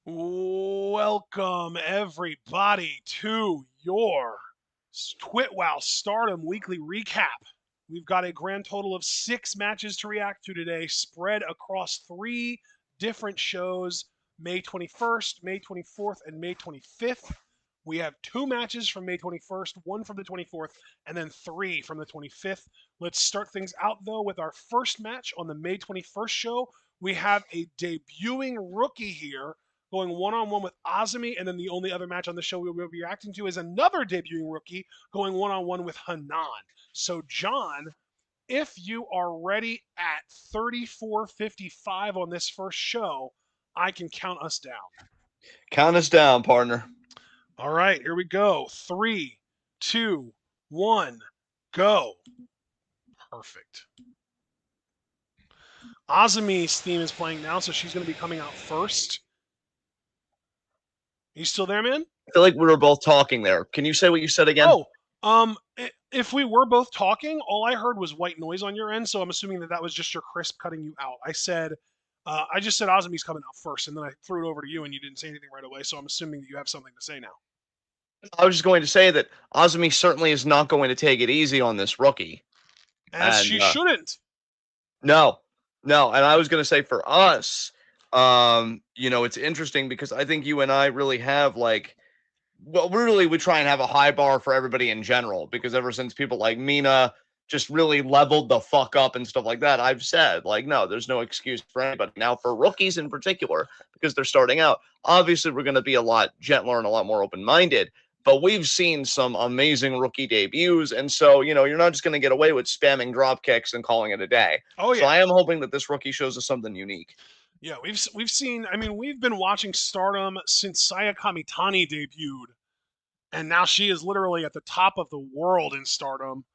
Welcome, everybody, to your TwitWow Stardom Weekly Recap. We've got a grand total of 6 matches to react to today, spread across 3 different shows, May 21st, May 24th, and May 25th. We have 2 matches from May 21st, 1 from the 24th, and then 3 from the 25th. Let's start things out, though, with our first match on the May 21st show. We have a debuting rookie here going one-on-one with Azumi, and then the only other match on the show we will be reacting to is another debuting rookie going one-on-one with Hanan. So, John, if you are ready at 34:55 on this first show, I can count us down. Count us down, partner. All right, here we go. 3, 2, 1, go. Perfect. Azumi's theme is playing now, so she's going to be coming out first. You still there, man? I feel like we were both talking there. Can you say what you said again? If we were both talking, all I heard was white noise on your end, so I'm assuming that was just your crisp cutting you out. I just said Azumi's coming out first, and then I threw it over to you, and you didn't say anything right away, so I'm assuming that you have something to say now. I was just going to say that Azumi certainly is not going to take it easy on this rookie. As she shouldn't. No. And I was going to say for us, it's interesting because I think you and I really have we try and have a high bar for everybody in general, because ever since people like Mina just really leveled the fuck up and stuff like that, I've said, no, there's no excuse for anybody. Now, for rookies in particular, because they're starting out, obviously we're going to be a lot gentler and a lot more open-minded, but we've seen some amazing rookie debuts, and so, you're not just going to get away with spamming drop kicks and calling it a day. Oh, yeah. So I am hoping that this rookie shows us something unique. Yeah, we've seen, we've been watching Stardom since Saya Kamitani debuted, and now she is literally at the top of the world in Stardom.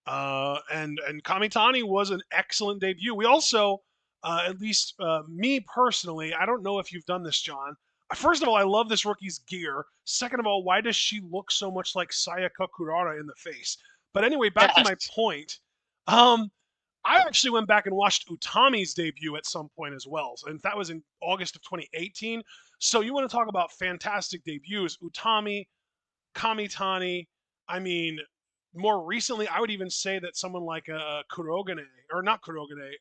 And Kamitani was an excellent debut. We also, at least me personally, I don't know if you've done this, John. First of all, I love this rookie's gear. Second of all, why does she look so much like Sayaka Kurara in the face? But anyway, back to my point. I actually went back and watched Utami's debut at some point as well, and that was in August of 2018. So you want to talk about fantastic debuts? Utami, Kamitani. More recently, I would even say that someone like Kurogane, or not Kurogane,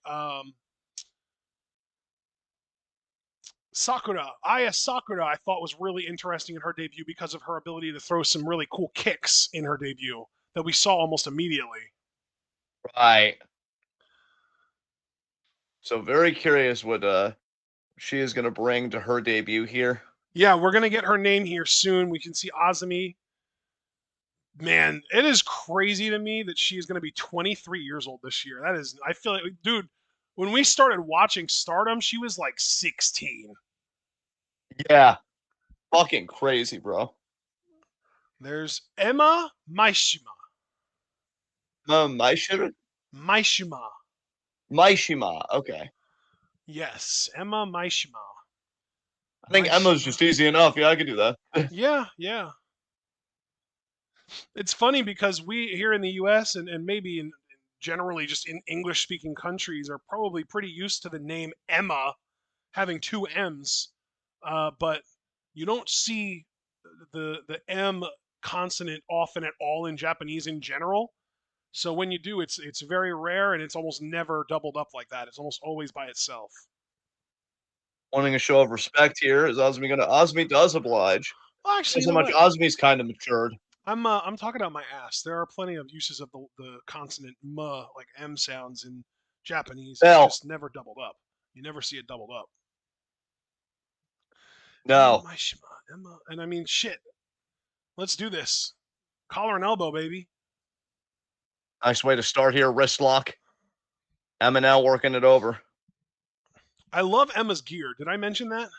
Sakura, Aya Sakura, I thought was really interesting in her debut because of her ability to throw some really cool kicks in her debut that we saw almost immediately. Right. So very curious what she is going to bring to her debut here. Yeah, we're going to get her name here soon. We can see Azumi. Man, it is crazy to me that she is going to be 23 years old this year. That is, I feel like, dude, when we started watching Stardom, she was like 16. Yeah. Fucking crazy, bro. There's Emma Maishima. Maishima? Maishima. Okay. Yes, Emma Maishima. I think Emma's just easy enough. Yeah, I could do that. Yeah. It's funny because we here in the U.S. and maybe in generally just in English-speaking countries are probably pretty used to the name Emma having 2 M's, but you don't see the M consonant often at all in Japanese in general. So when you do, it's very rare, and it's almost never doubled up like that. It's almost always by itself. Wanting a show of respect here. Is Azumi going to? Azumi does oblige. Well, actually, so much Azumi's kind of matured. I'm talking out my ass. There are plenty of uses of the consonant M, like M sounds in Japanese. It's just never doubled up. You never see it doubled up. No. Emma. And shit. Let's do this. Collar and elbow, baby. Nice way to start here. Wrist lock. M&L working it over. I love Emma's gear. Did I mention that?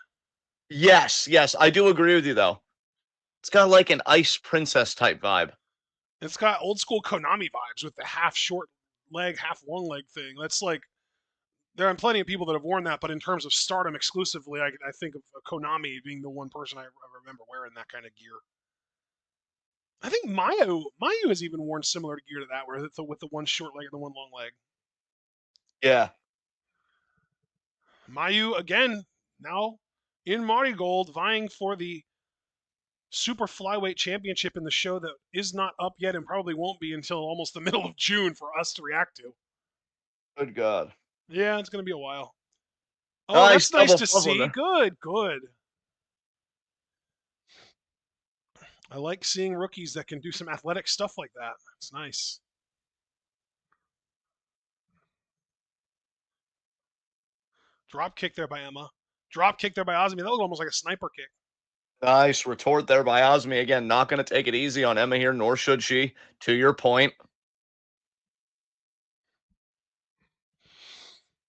Yes. I do agree with you, though. It's got like an Ice Princess type vibe. It's got old school Konami vibes with the half short leg, half long leg thing. That's like, there are plenty of people that have worn that, but in terms of Stardom exclusively, I think of Konami being the one person I remember wearing that kind of gear. I think Mayu has even worn similar gear to that, where it's with the one short leg and the one long leg. Yeah. Mayu, again, now in Marigold, vying for the super flyweight championship in the show that is not up yet and probably won't be until almost the middle of June for us to react to. Good God. Yeah, it's going to be a while. Oh, Nice that's nice double to flip with see. her. Good, good. I like seeing rookies that can do some athletic stuff like that. It's nice. Drop kick there by Emma. Drop kick there by Azumi. That was almost like a sniper kick. Nice retort there by Osmi. Again, not going to take it easy on Emma here, nor should she. To your point.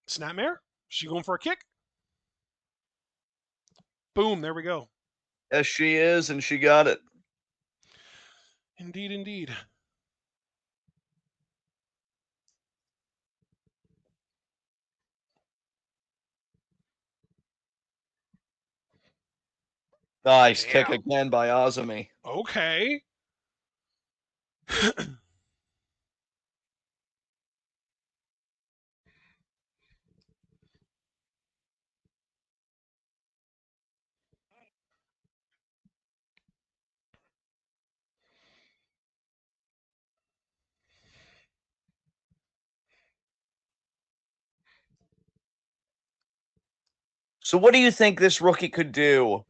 Snapmare. She going for a kick. Boom. There we go. Yes, she is, and she got it. Indeed, indeed. Nice kick Damn. again by Azumi. Okay. So, what do you think this rookie could do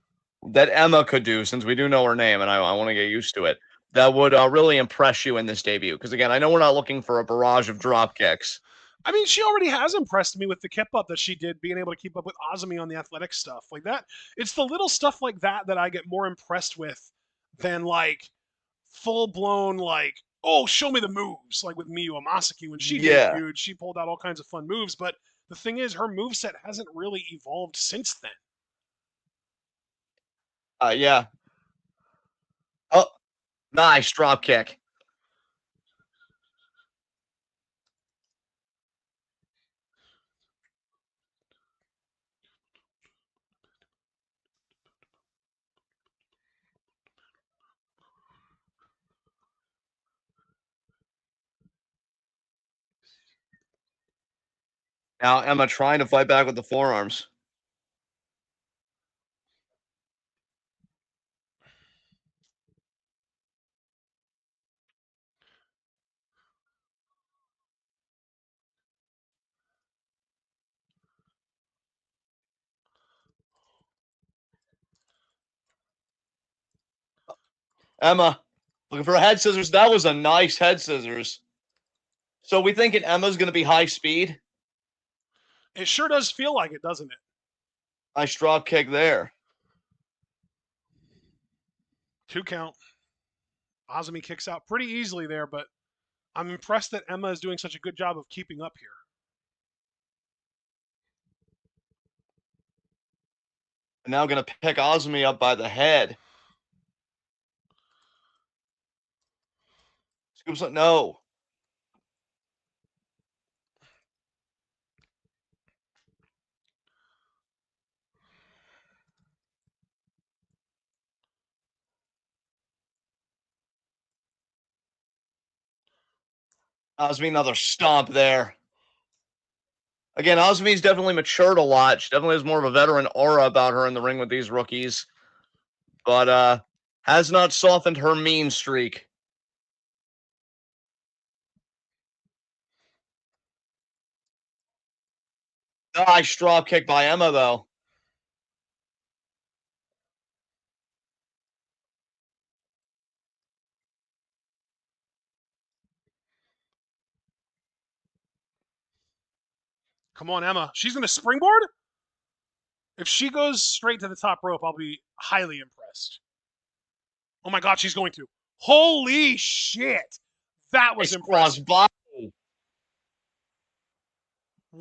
that Emma could do, since we do know her name and I want to get used to it, that would really impress you in this debut? Because, again, I know we're not looking for a barrage of drop kicks. I mean, she already has impressed me with the keep up that she did, being able to keep up with Azumi on the athletic stuff like that. It's the little stuff like that that I get more impressed with than like full blown like, oh, show me the moves, like with Miyu Amasaki when she Yeah. debuted. She pulled out all kinds of fun moves, but the thing is, her move set hasn't really evolved since then. Yeah. Oh, nice drop kick. Now Emma trying to fight back with the forearms. Emma looking for a head scissors. That was a nice head scissors. So we thinking Emma's going to be high speed? It sure does feel like it, doesn't it? Nice drop kick there. 2 count. Azumi kicks out pretty easily there, but I'm impressed that Emma is doing such a good job of keeping up here. And now going to pick Azumi up by the head. Scoops like, no. Azumi another stomp there. Again, Azmi's definitely matured a lot. She definitely has more of a veteran aura about her in the ring with these rookies. But has not softened her mean streak. Nice drop kick by Emma, though. Come on, Emma. She's going to springboard? If she goes straight to the top rope, I'll be highly impressed. Oh my God, she's going to. Holy shit. That was Nice cross impressive. body. Did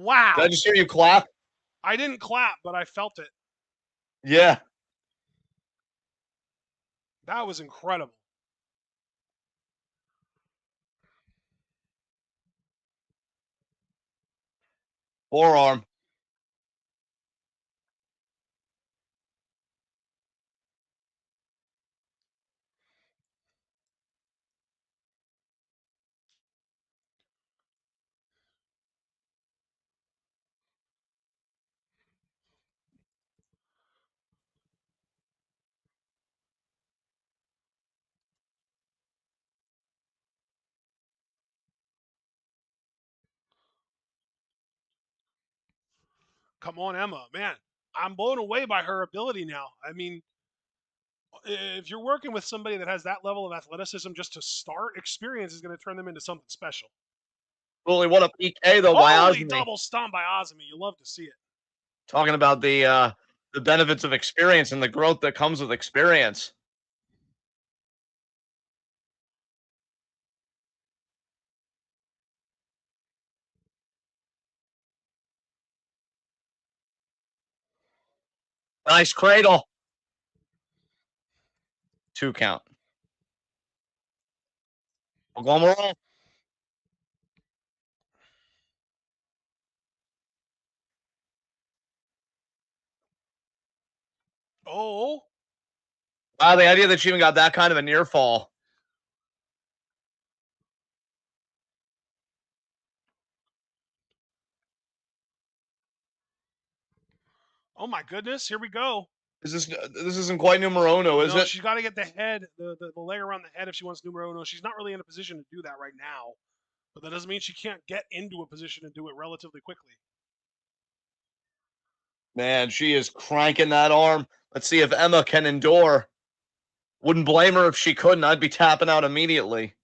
I Wow. just hear you clap? I didn't clap, but I felt it. Yeah. That was incredible. Forearm. come on, Emma. Man, I'm blown away by her ability now. I mean, if you're working with somebody that has that level of athleticism just to start, experience is going to turn them into something special. Really, what a PK though by Holy Osmi. double stomp by Azumi. You love to see it. Talking about the benefits of experience and the growth that comes with experience. Nice cradle. 2 count. Oglomero. Oh, Wow, the idea that she even got that kind of a near fall. oh my goodness. Here we go. This isn't quite numero uno, is No, it? she's got to get the head, the leg around the head if she wants numero uno. She's not really in a position to do that right now. But that doesn't mean she can't get into a position and do it relatively quickly. Man, she is cranking that arm. Let's see if Emma can endure. Wouldn't blame her if she couldn't. I'd be tapping out immediately.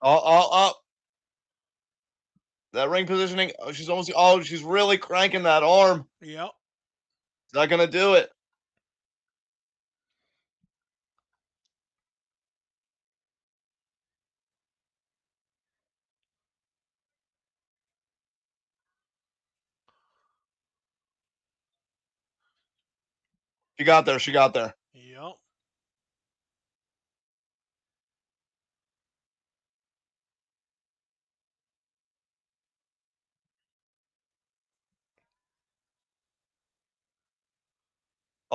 Oh, oh, oh. That ring positioning. Oh, she's almost. Oh, she's really cranking that arm. Yep. It's not going to do it. She got there. She got there. Yep.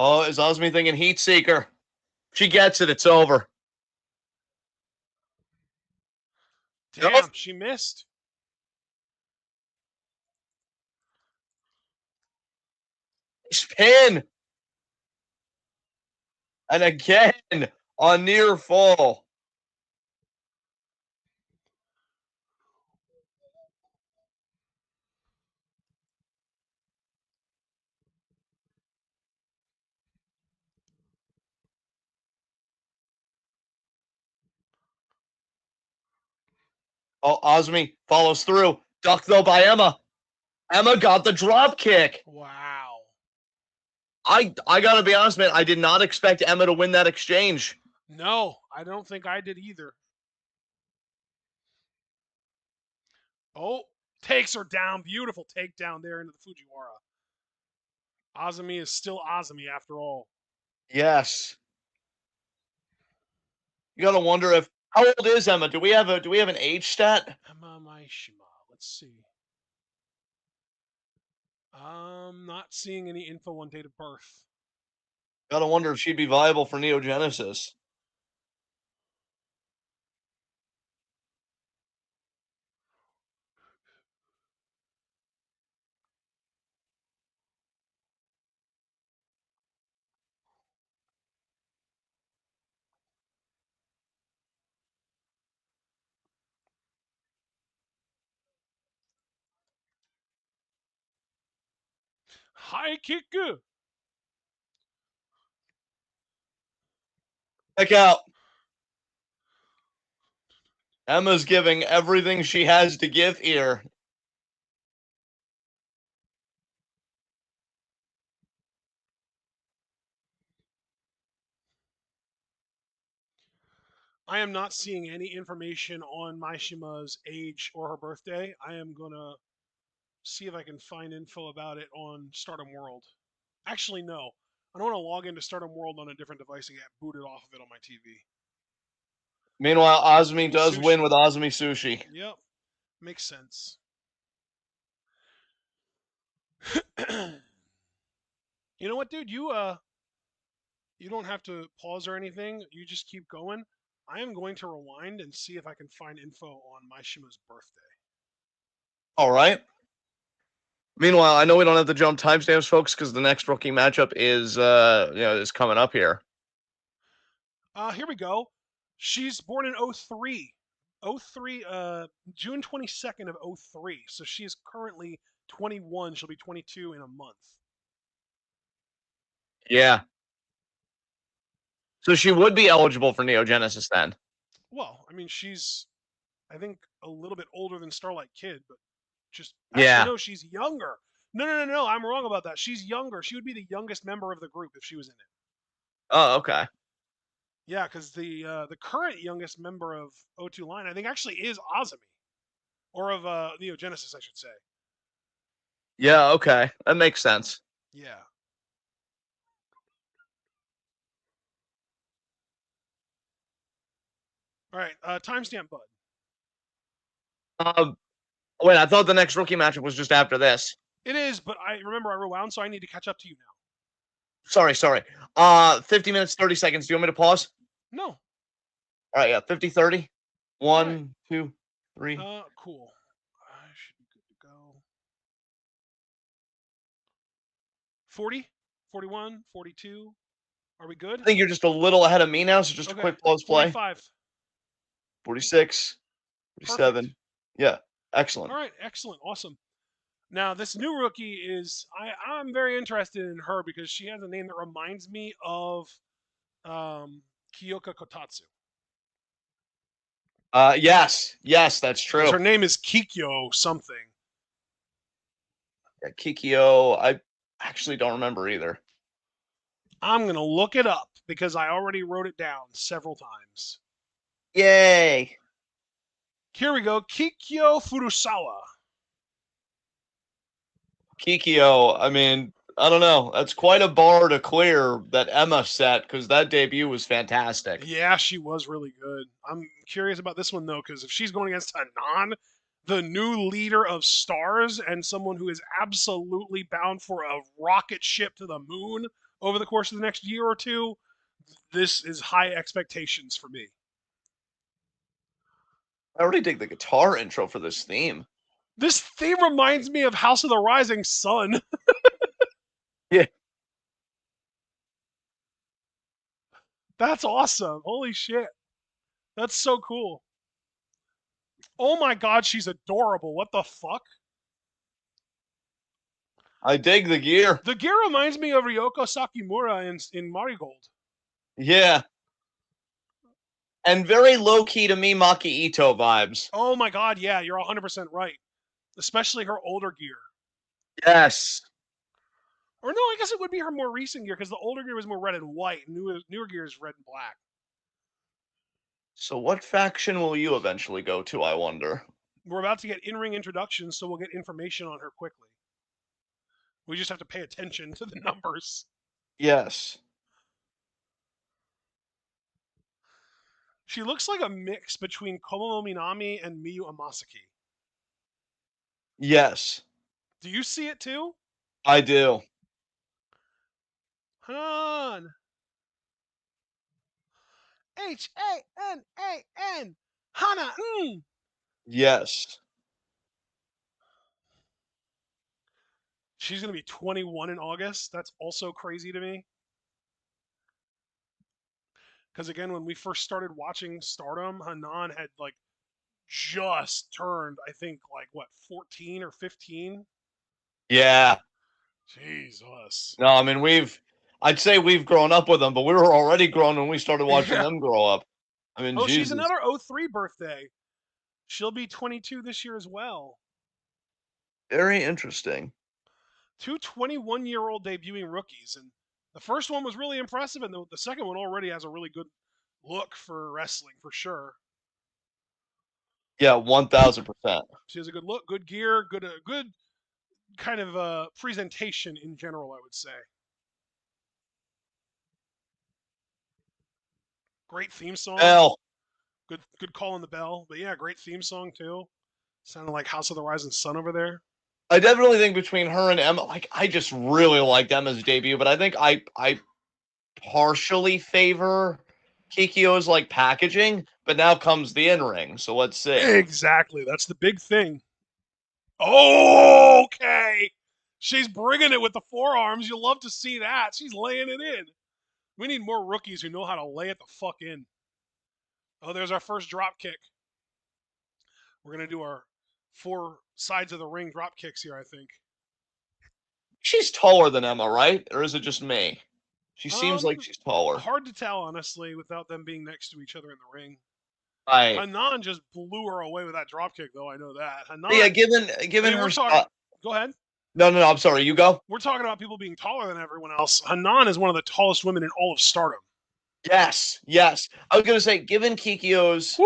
Oh, is Osmi thinking heat seeker? She gets it. It's over. Oh, Damn, she missed. spin. And again, on near fall. Oh, Osmi follows through. Duck though by Emma. Emma got the drop kick. Wow. I gotta be honest, man. I did not expect Emma to win that exchange. No, I don't think I did either. Oh, takes her down. Beautiful takedown there into the Fujiwara. Azumi is still Azumi after all. Yes. You gotta wonder if how old is Emma? Do we have an age stat? Emma Maishima. Let's see. Not seeing any info on date of birth. Gotta wonder if she'd be viable for Neogenesis. High kick. Check out. Emma's giving everything she has to give here. I am not seeing any information on Maishima's age or her birthday. I am gonna see if I can find info about it on Stardom World. Actually, no. I don't want to log into Stardom World on a different device and get booted off of it on my TV. Meanwhile, Osmi Azumi does win with Sushi. Osmi Sushi. Yep, makes sense. You know what, dude? You You don't have to pause or anything. You just keep going. I am going to rewind and see if I can find info on Maishima's birthday. All right. Meanwhile, I know we don't have to jump timestamps, folks, because the next rookie matchup is is coming up here. Here we go. She's born in 03. 03, June 22nd of 03. So she is currently 21. She'll be 22 in a month. Yeah. So she would be eligible for Neogenesis then. Well, I mean, she's, I think, a little bit older than Starlight Kid, but just actually Yeah. no, she's younger. No. I'm wrong about that. She's younger. She would be the youngest member of the group if she was in it. Oh, okay. Yeah, because the current youngest member of O2 Line, I think, actually is Azumi, or of Neogenesis, I should say. Yeah, okay. That makes sense. Yeah. All right. Timestamp, bud. Um, Wait, I thought the next rookie matchup was just after this. It is, but I remember I rewound, so I need to catch up to you now. Sorry. 50 minutes, 30 seconds. Do you want me to pause? No. All right, yeah. 50, 30. One, right. 2, 3. Cool. I should be good to go. 40, 41, 42. Are we good? I think you're just a little ahead of me now, so just Okay. a quick pause play. 45. 46, 47. Perfect. Yeah, excellent. All right, excellent, awesome. Now this new rookie is I'm very interested in her because she has a name that reminds me of Kyoka Kotatsu. Yes, that's true. Her name is Kikyo something. Yeah, Kikyo, I actually don't remember either. I'm gonna look it up because I already wrote it down several times. Yay! Here we go, Kikyo Furusawa. Kikyo, I mean, I don't know. That's quite a bar to clear that Emma set because that debut was fantastic. Yeah, she was really good. I'm curious about this one though, because if she's going against Hanan, the new leader of stars and someone who is absolutely bound for a rocket ship to the moon over the course of the next year or two, this is high expectations for me. I already dig the guitar intro for this theme. This theme reminds me of House of the Rising Sun. Yeah. That's awesome. Holy shit. That's so cool. Oh my god, she's adorable. What the fuck? I dig the gear. The gear reminds me of Ryoko Sakimura in Marigold. Yeah. And very low key to me, Maki Ito vibes. Oh my god, yeah, you're 100% right. Especially her older gear. Yes. Or no, I guess it would be her more recent gear because the older gear was more red and white, and newer gear is red and black. So, what faction will you eventually go to, I wonder? We're about to get in-ring introductions, so we'll get information on her quickly. We just have to pay attention to the numbers. Yes. She looks like a mix between Komomo Minami and Miyu Amasaki. Yes. Do you see it too? I do. Han. Hanan. Hana. Yes. She's going to be 21 in August. That's also crazy to me. Because again, when we first started watching Stardom, Hanan had like just turned, I think, like what, 14 or 15? Yeah. Jesus. No, I mean, I'd say we've grown up with them, but we were already grown when we started watching Yeah. them grow up. I mean, oh, Jesus. She's another 03 birthday. She'll be 22 this year as well. Very interesting. Two 21-year-old debuting rookies. And the first one was really impressive, and the second one already has a really good look for wrestling, for sure. Yeah, 1000%. She has a good look, good gear, good kind of presentation in general, I would say. Great theme song. Well, Good call on the bell. But yeah, great theme song too. Sounded like House of the Rising Sun over there. I definitely think between her and Emma, like I just really liked Emma's debut, but I think I partially favor Kikyo's like packaging, but now comes the in-ring. So let's see. Exactly. That's the big thing. Oh, okay. She's bringing it with the forearms. You'll love to see that. She's laying it in. We need more rookies who know how to lay it the fuck in. Oh, there's our first drop kick. We're going to do our 4 sides of the ring drop kicks here, I think. She's taller than Emma, right? Or is it just me? She seems like she's taller. Hard to tell, honestly, without them being next to each other in the ring. Right. Hanan just blew her away with that drop kick, though. I know that. Hanan. Yeah, given her. Go ahead. No. I'm sorry. You go. We're talking about people being taller than everyone else. Hanan is one of the tallest women in all of Stardom. Yes. I was gonna say, given Kikyo's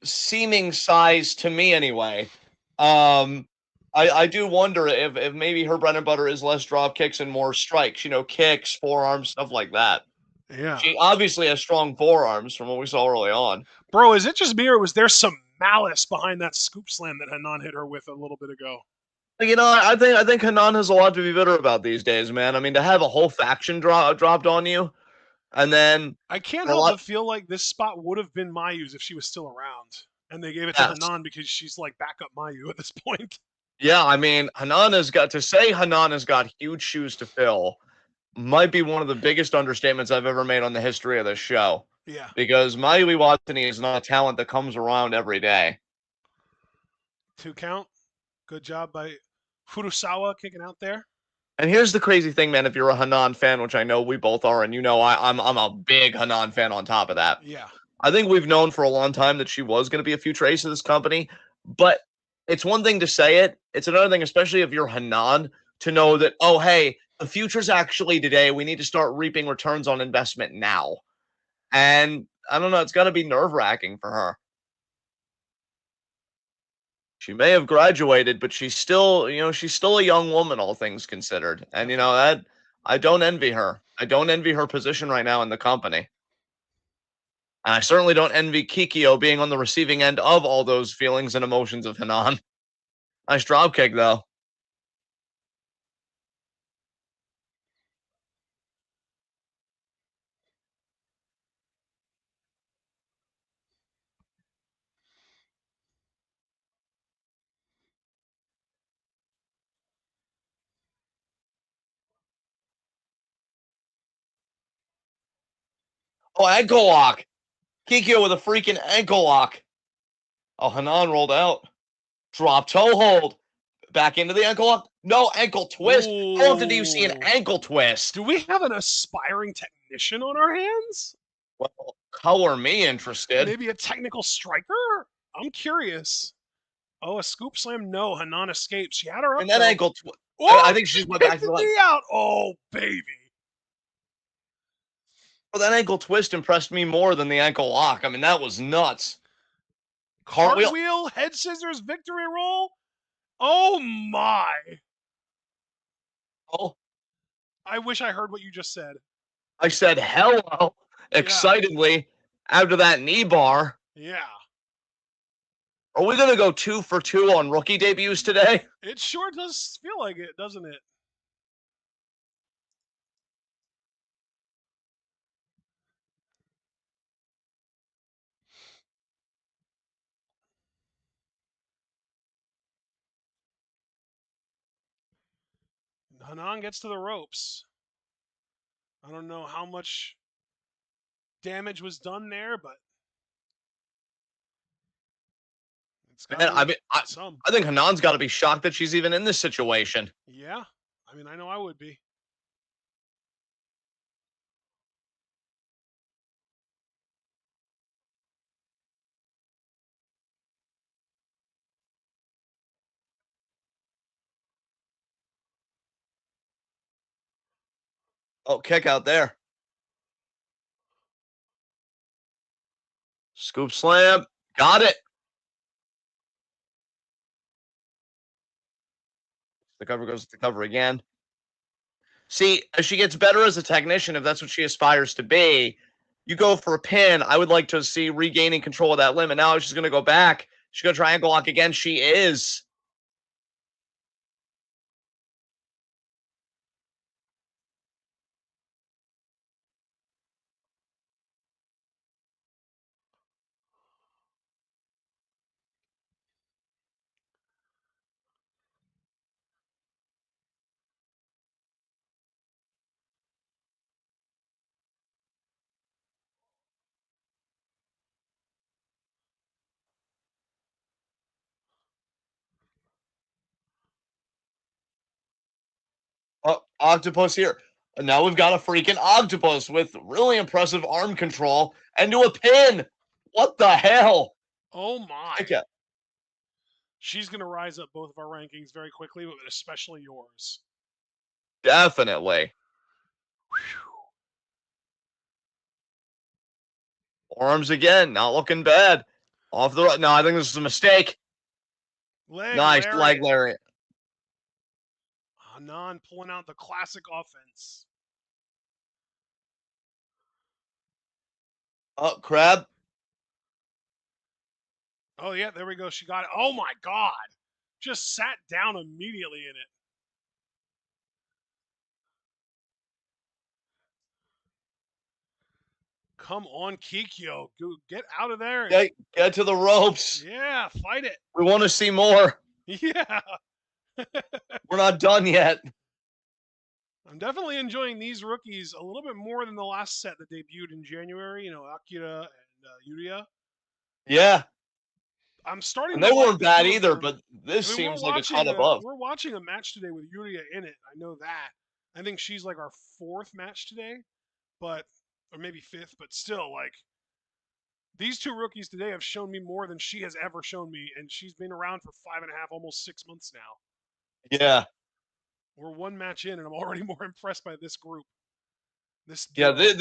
seeming size to me, anyway, I do wonder if maybe her bread and butter is less drop kicks and more strikes. Kicks, forearms, stuff like that. Yeah. She obviously has strong forearms from what we saw early on. Bro, is it just me or was there some malice behind that scoop slam that Hanan hit her with a little bit ago? I think Hanan has a lot to be bitter about these days, man. I mean, to have a whole faction dropped on you, and then I can't help but feel like this spot would have been Mayu's if she was still around, and they gave it to Hanan because she's like backup Mayu at this point. Yeah, I mean, Hanan has got huge shoes to fill. Might be one of the biggest understatements I've ever made on the history of this show. Yeah. Because Mayu Iwatani is not a talent that comes around every day. 2 count. Good job by Furusawa kicking out there. And here's the crazy thing, man. If you're a Hanan fan, which I know we both are, and I'm a big Hanan fan on top of that. Yeah. I think we've known for a long time that she was going to be a future ace of this company. But it's one thing to say it. It's another thing, especially if you're Hanan, to know that, oh, hey, the future's actually today. We need to start reaping returns on investment now. And I don't know. It's got to be nerve-wracking for her. She may have graduated, but she's still a young woman, all things considered. And, that I don't envy her. I don't envy her position right now in the company. And I certainly don't envy Kikyo being on the receiving end of all those feelings and emotions of Hanan. Nice drop kick, though. Oh, ankle lock. Kikyo with a freaking ankle lock. Oh, Hanan rolled out. Drop toe hold. Back into the ankle lock. No, ankle twist. Ooh. How often do you see an ankle twist? Do we have an aspiring technician on our hands? Well, color me interested. Maybe a technical striker? I'm curious. Oh, a scoop slam? No, Hanan escapes. She had her up. And that ankle twist. Oh, I think she's went back to the leg. Out. Oh, baby. Well, that ankle twist impressed me more than the ankle lock. I mean, that was nuts. Cartwheel, head scissors, victory roll. Oh my. Oh. I wish I heard what you just said. I said hello excitedly after that knee bar. Yeah. Are we going to go 2 for 2 on rookie debuts today? It sure does feel like it, doesn't it? Hanan gets to the ropes. I don't know how much damage was done there, but Man, I think Hanan's got to be shocked that she's even in this situation. Yeah. I mean, I know I would be. Oh, kick out there. Scoop slam. Got it. The cover goes to the cover again. See, as she gets better as a technician, if that's what she aspires to be, you go for a pin. I would like to see regaining control of that limb. And now she's going to go back. She's going to try ankle lock again. She is. Oh, octopus here. And now we've got a freaking octopus with really impressive arm control and to a pin. What the hell? Oh my. Okay, She's going to rise up both of our rankings very quickly, but especially yours. definitely. Arms again, not looking bad. Off the right. No, I think this is a mistake. Leg Nice leg lariat. lariat. Hanan pulling out the classic offense. Oh, crab. Oh, yeah, there we go. She got it. Oh, my God. Just sat down immediately in it. Come on, Kikyo. Go, get out of there. Get to the ropes. Yeah, fight it. We want to see more. Yeah. We're not done yet. I'm definitely enjoying these rookies a little bit more than the last set that debuted in January. Akira and Yuria. Yeah. I'm starting And to they like weren't the bad two of either, them. but this I mean, seems like a cut above. we're watching a match today with Yuria in it. I know that. I think she's like our fourth match today, but or maybe fifth, but still, like these two rookies today have shown me more than she has ever shown me, and she's been around for 5.5, almost 6 months now. Yeah. We're one match in, and I'm already more impressed by this group. This Yeah, duo.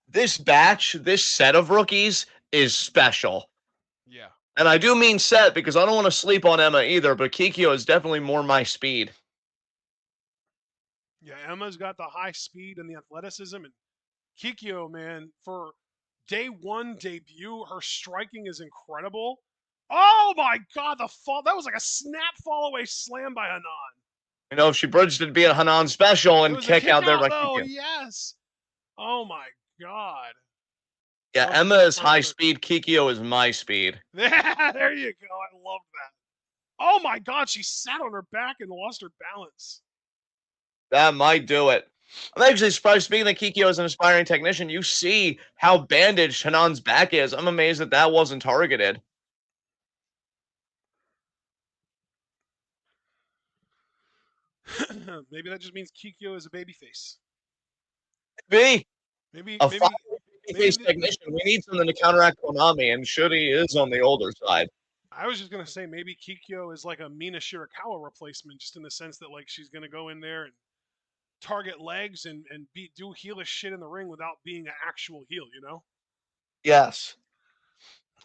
this batch, this set of rookies is special. Yeah. And I do mean set because I don't want to sleep on Emma either, but Kikyo is definitely more my speed. Yeah, Emma's got the high speed and the athleticism, and Kikyo, man, for day one debut, her striking is incredible. Oh my God, the fall! That was like a snap fall away slam by Hanan. You know, if she bridged it to be a Hanan special It and was a kick kick out there out by though. Kikyo. Yes. Oh my God. Yeah, Oh, Emma is high perfect. speed, Kikyo is my speed. There you go. I love that. Oh my God, she sat on her back and lost her balance. That might do it. I'm actually surprised, speaking of Kikyo as an aspiring technician, you see how bandaged Hanan's back is. I'm amazed that that wasn't targeted. Maybe that just means Kikyo is a babyface. B, Maybe, a maybe, maybe. face technician. We need something to counteract Konami, and Shuri is on the older side. I was just gonna say maybe Kikyo is like a Mina Shirakawa replacement, just in the sense that like she's gonna go in there and target legs and do heelish shit in the ring without being an actual heel. You know? Yes.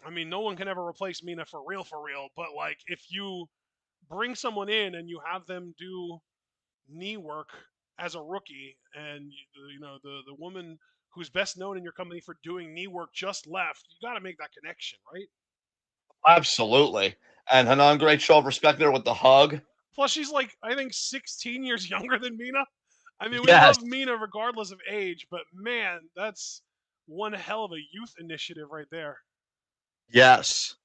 I mean, no one can ever replace Mina for real. But like, if you bring someone in and you have them do knee work as a rookie, and the woman who's best known in your company for doing knee work just left, you got to make that connection, right? Absolutely. And Hanan, great show of respect there with the hug. Plus, she's like I think 16 years younger than Mina. I mean, we Yes. love Mina regardless of age, but man, that's one hell of a youth initiative right there. Yes.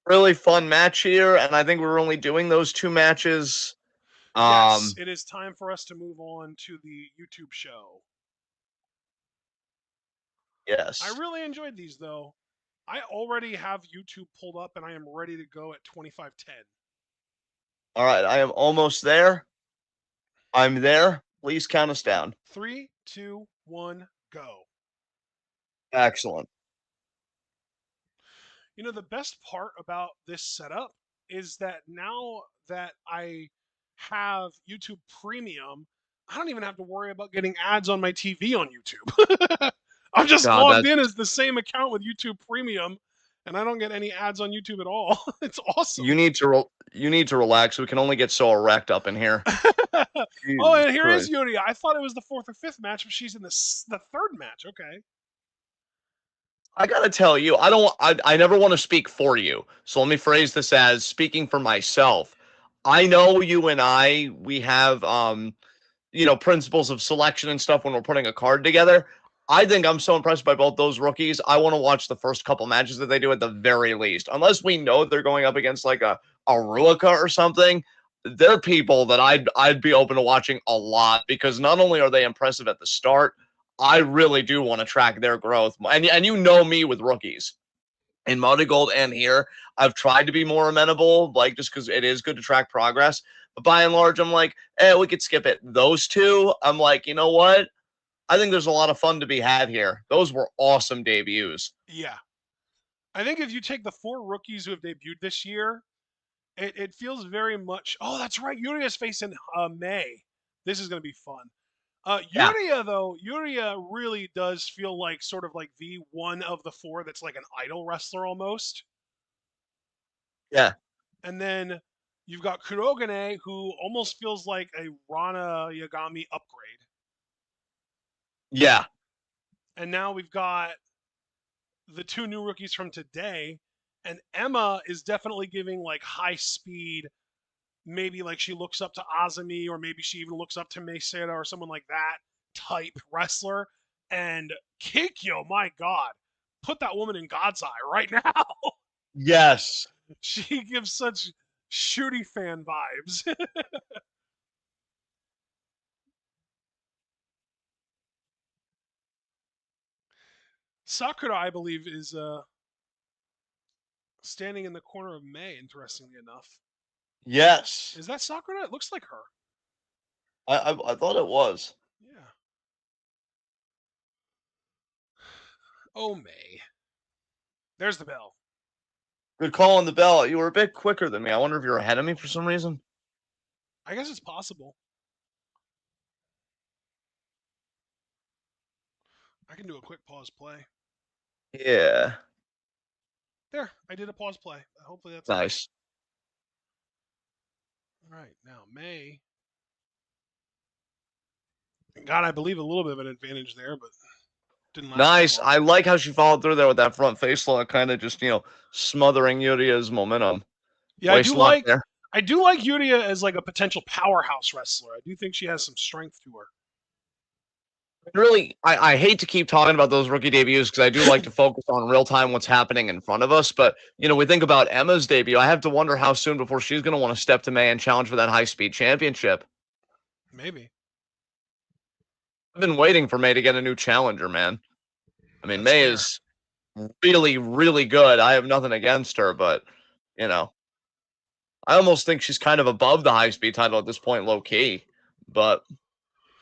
Really fun match here, and I think we're only doing those two matches. Yes, it is time for us to move on to the YouTube show. Yes. I really enjoyed these though. I already have YouTube pulled up and I am ready to go at 2510. All right, I am almost there. I'm there. Please count us down. 3, 2, 1, go. Excellent. You know, the best part about this setup is that now that I have YouTube Premium, I don't even have to worry about getting ads on my TV on YouTube. I'm just God, logged that's in as the same account with YouTube Premium, and I don't get any ads on YouTube at all. It's awesome. you need to relax. We can only get so erect up in here. Oh, Jesus and here is Christ. Yuria. I thought it was the fourth or fifth match, but she's in the third match. Okay. I gotta tell you, I never want to speak for you. So let me phrase this as speaking for myself. I know you and we have principles of selection and stuff when we're putting a card together. I think I'm so impressed by both those rookies. I want to watch the first couple matches that they do at the very least. Unless we know they're going up against like a Ruaka or something, they're people that I'd be open to watching a lot because not only are they impressive at the start, I really do want to track their growth. And you know me with rookies. in Mountain Gold and here. I've tried to be more amenable, like just because it is good to track progress. But by and large, I'm like, we could skip it. Those two, I'm like, you know what? I think there's a lot of fun to be had here. Those were awesome debuts. Yeah. I think if you take the 4 rookies who have debuted this year, it feels very much. Oh, that's right. Yuria's facing May. This is going to be fun. Yeah, Yuria really does feel like sort of like the one of the 4 that's like an idol wrestler almost. yeah, And then you've got Kurogane, who almost feels like a Rana Yagami upgrade. yeah, And now we've got the 2 new rookies from today. And Emma is definitely giving like high speed. Maybe like she looks up to Azumi, or maybe she even looks up to Mesera or someone like that type wrestler. And Kikyo, my God, put that woman in God's eye right now. yes. She gives such shooty fan vibes. Sakura, I believe, is standing in the corner of May, interestingly enough. Yes. Is that Sakura? It looks like her. I thought it was. Yeah. Oh, May. There's the bell. Good call on the bell. You were a bit quicker than me. I wonder if you're ahead of me for some reason. I guess it's possible. I can do a quick pause play. Yeah. There, I did a pause play. Hopefully that's enough. Nice. All right, now May. Got, I believe, a little bit of an advantage there, but didn't last that Nice. long. I like how she followed through there with that front face lock, kind of just, smothering Yuria's momentum. Yeah, Wasting luck there. I do like Yuria as like a potential powerhouse wrestler. I do think she has some strength to Really, I hate to keep talking about those rookie debuts because I do like to focus on real time what's happening in front of us. But, we think about Emma's debut. I have to wonder how soon before she's going to want to step to May and challenge for that high speed championship. her. Maybe. I've been waiting for May to get a new challenger, man. I mean, That's May fair. is really, really good. I have nothing against her, but, I almost think she's kind of above the high speed title at this point, low key. But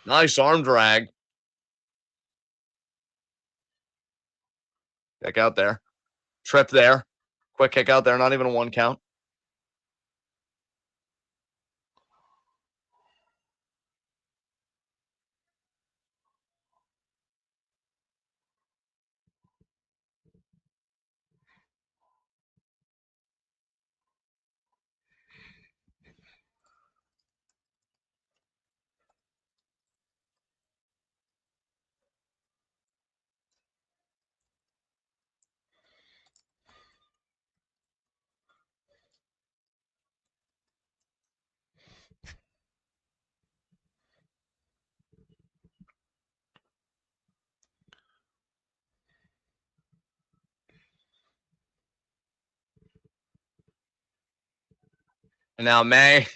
nice arm drag. Kick out there. Trip there. Quick kick out there. Not even a 1 count. And now May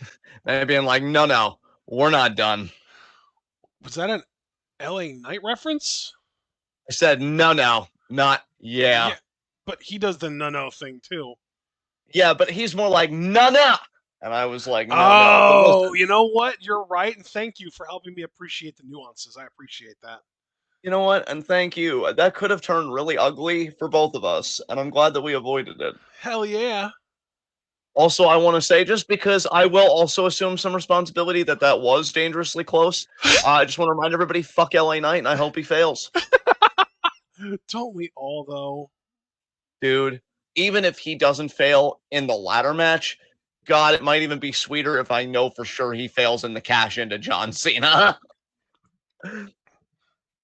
being like, no, we're not done. Was that an LA Knight reference? I said, no, not yeah. Yeah, but he does the no thing too. Yeah, but he's more like, no. And I was like, no. But Oh, listen, you know what? You're right, and thank you for helping me appreciate the nuances. I appreciate that. you know what? And thank you. That could have turned really ugly for both of us. And I'm glad that we avoided it. Hell yeah. Also, I want to say, just because I will also assume some responsibility that was dangerously close, I just want to remind everybody, fuck LA Knight, and I hope he fails. Don't we all though? Dude, even if he doesn't fail in the ladder match, God, it might even be sweeter if I know for sure he fails in the cash into John Cena.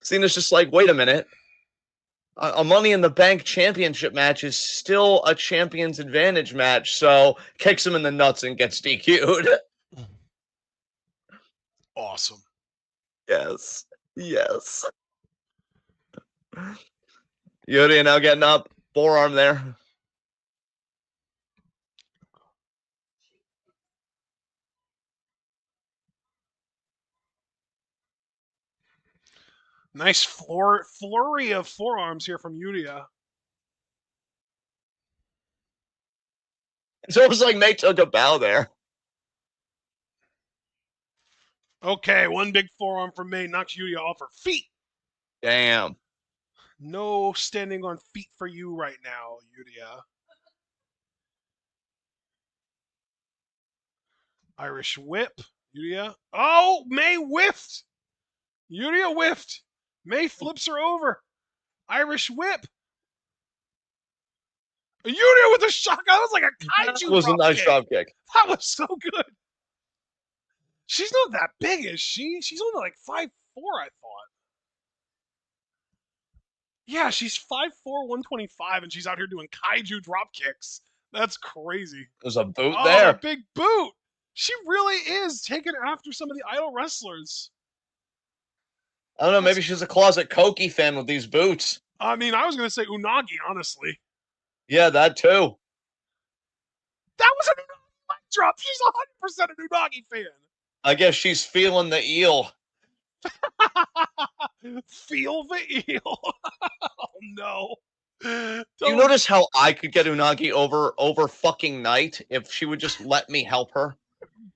Cena's just like, wait a minute. A Money in the Bank championship match is still a champion's advantage match, so kicks him in the nuts and gets DQ'd. Awesome. Yes. Yuri now getting up. Forearm there. Nice flurry of forearms here from Yuria. It's almost like May took a bow there. Okay, one big forearm from May knocks Yuya off her feet. Damn. No standing on feet for you right now, Yuya. Irish whip, Yuya. Oh, May whiffed. Yuya whiffed. May flips her over. Irish whip. Yuya with a shock. That was like a That kaiju was a drop nice kick. drop kick. That was so good. She's not that big, is she? She's only like 5'4", I thought. Yeah, she's 5'4", 125, and she's out here doing kaiju drop kicks. That's crazy. There's a boot Oh, the there. big boot. She really is taking after some of the idol wrestlers. I don't know. That's, Maybe she's a closet Koki fan with these boots. I mean, I was going to say Unagi, honestly. Yeah, that too. That was an Unagi leg drop. She's 100% an Unagi fan. I guess she's feeling the eel. Feel the eel. Oh, no. You notice how I could get Unagi over fucking night if she would just let me help her?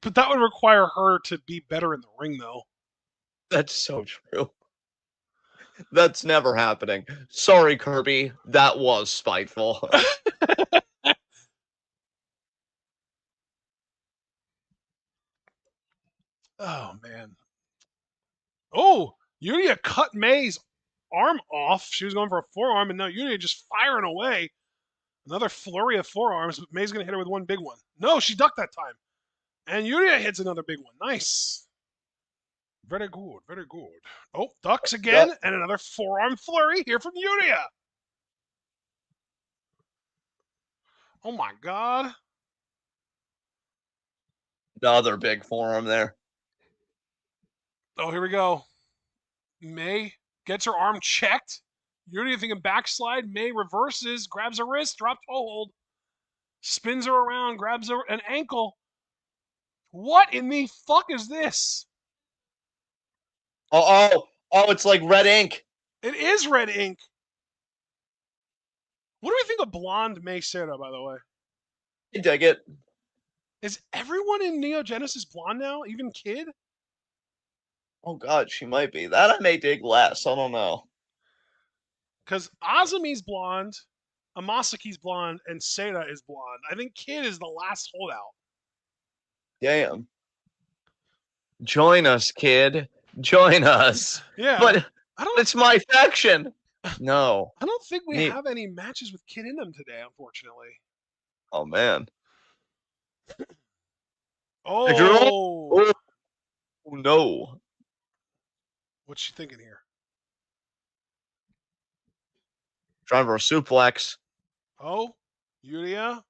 But that would require her to be better in the ring, though. That's so true. That's never happening. Sorry, Kirby. That was spiteful. Oh, man. Oh, Yuya cut May's arm off. She was going for a forearm, and now Yuya just firing away. Another flurry of forearms, but May's going to hit her with one big one. No, she ducked that time. And Yuya hits another big one. Nice. Very good, very good. Oh, ducks again, and another forearm flurry here from Yuya. Oh my god. Another big forearm there. Oh, here we go. May gets her arm checked. Yuya thinking backslide. May reverses, grabs her wrist, drops hold, spins her around, grabs her an ankle. What in the fuck is this? Oh, it's like red ink. It is red ink. What do we think of blonde May Sarah, by the way? I dig it. Is everyone in Neo Genesis blonde now? Even Kid? Oh god, she might be. That I may dig less. I don't know. Because Azumi's blonde, Amasaki's blonde, and Seda is blonde. I think Kid is the last holdout. Damn. Join us, kid. Join us. Yeah. But I don't it's my faction. No. I don't think we have any matches with Kid in them today, unfortunately. Oh man. Oh. Oh no. What's she thinking here? Trying for a suplex. Oh, Yuria.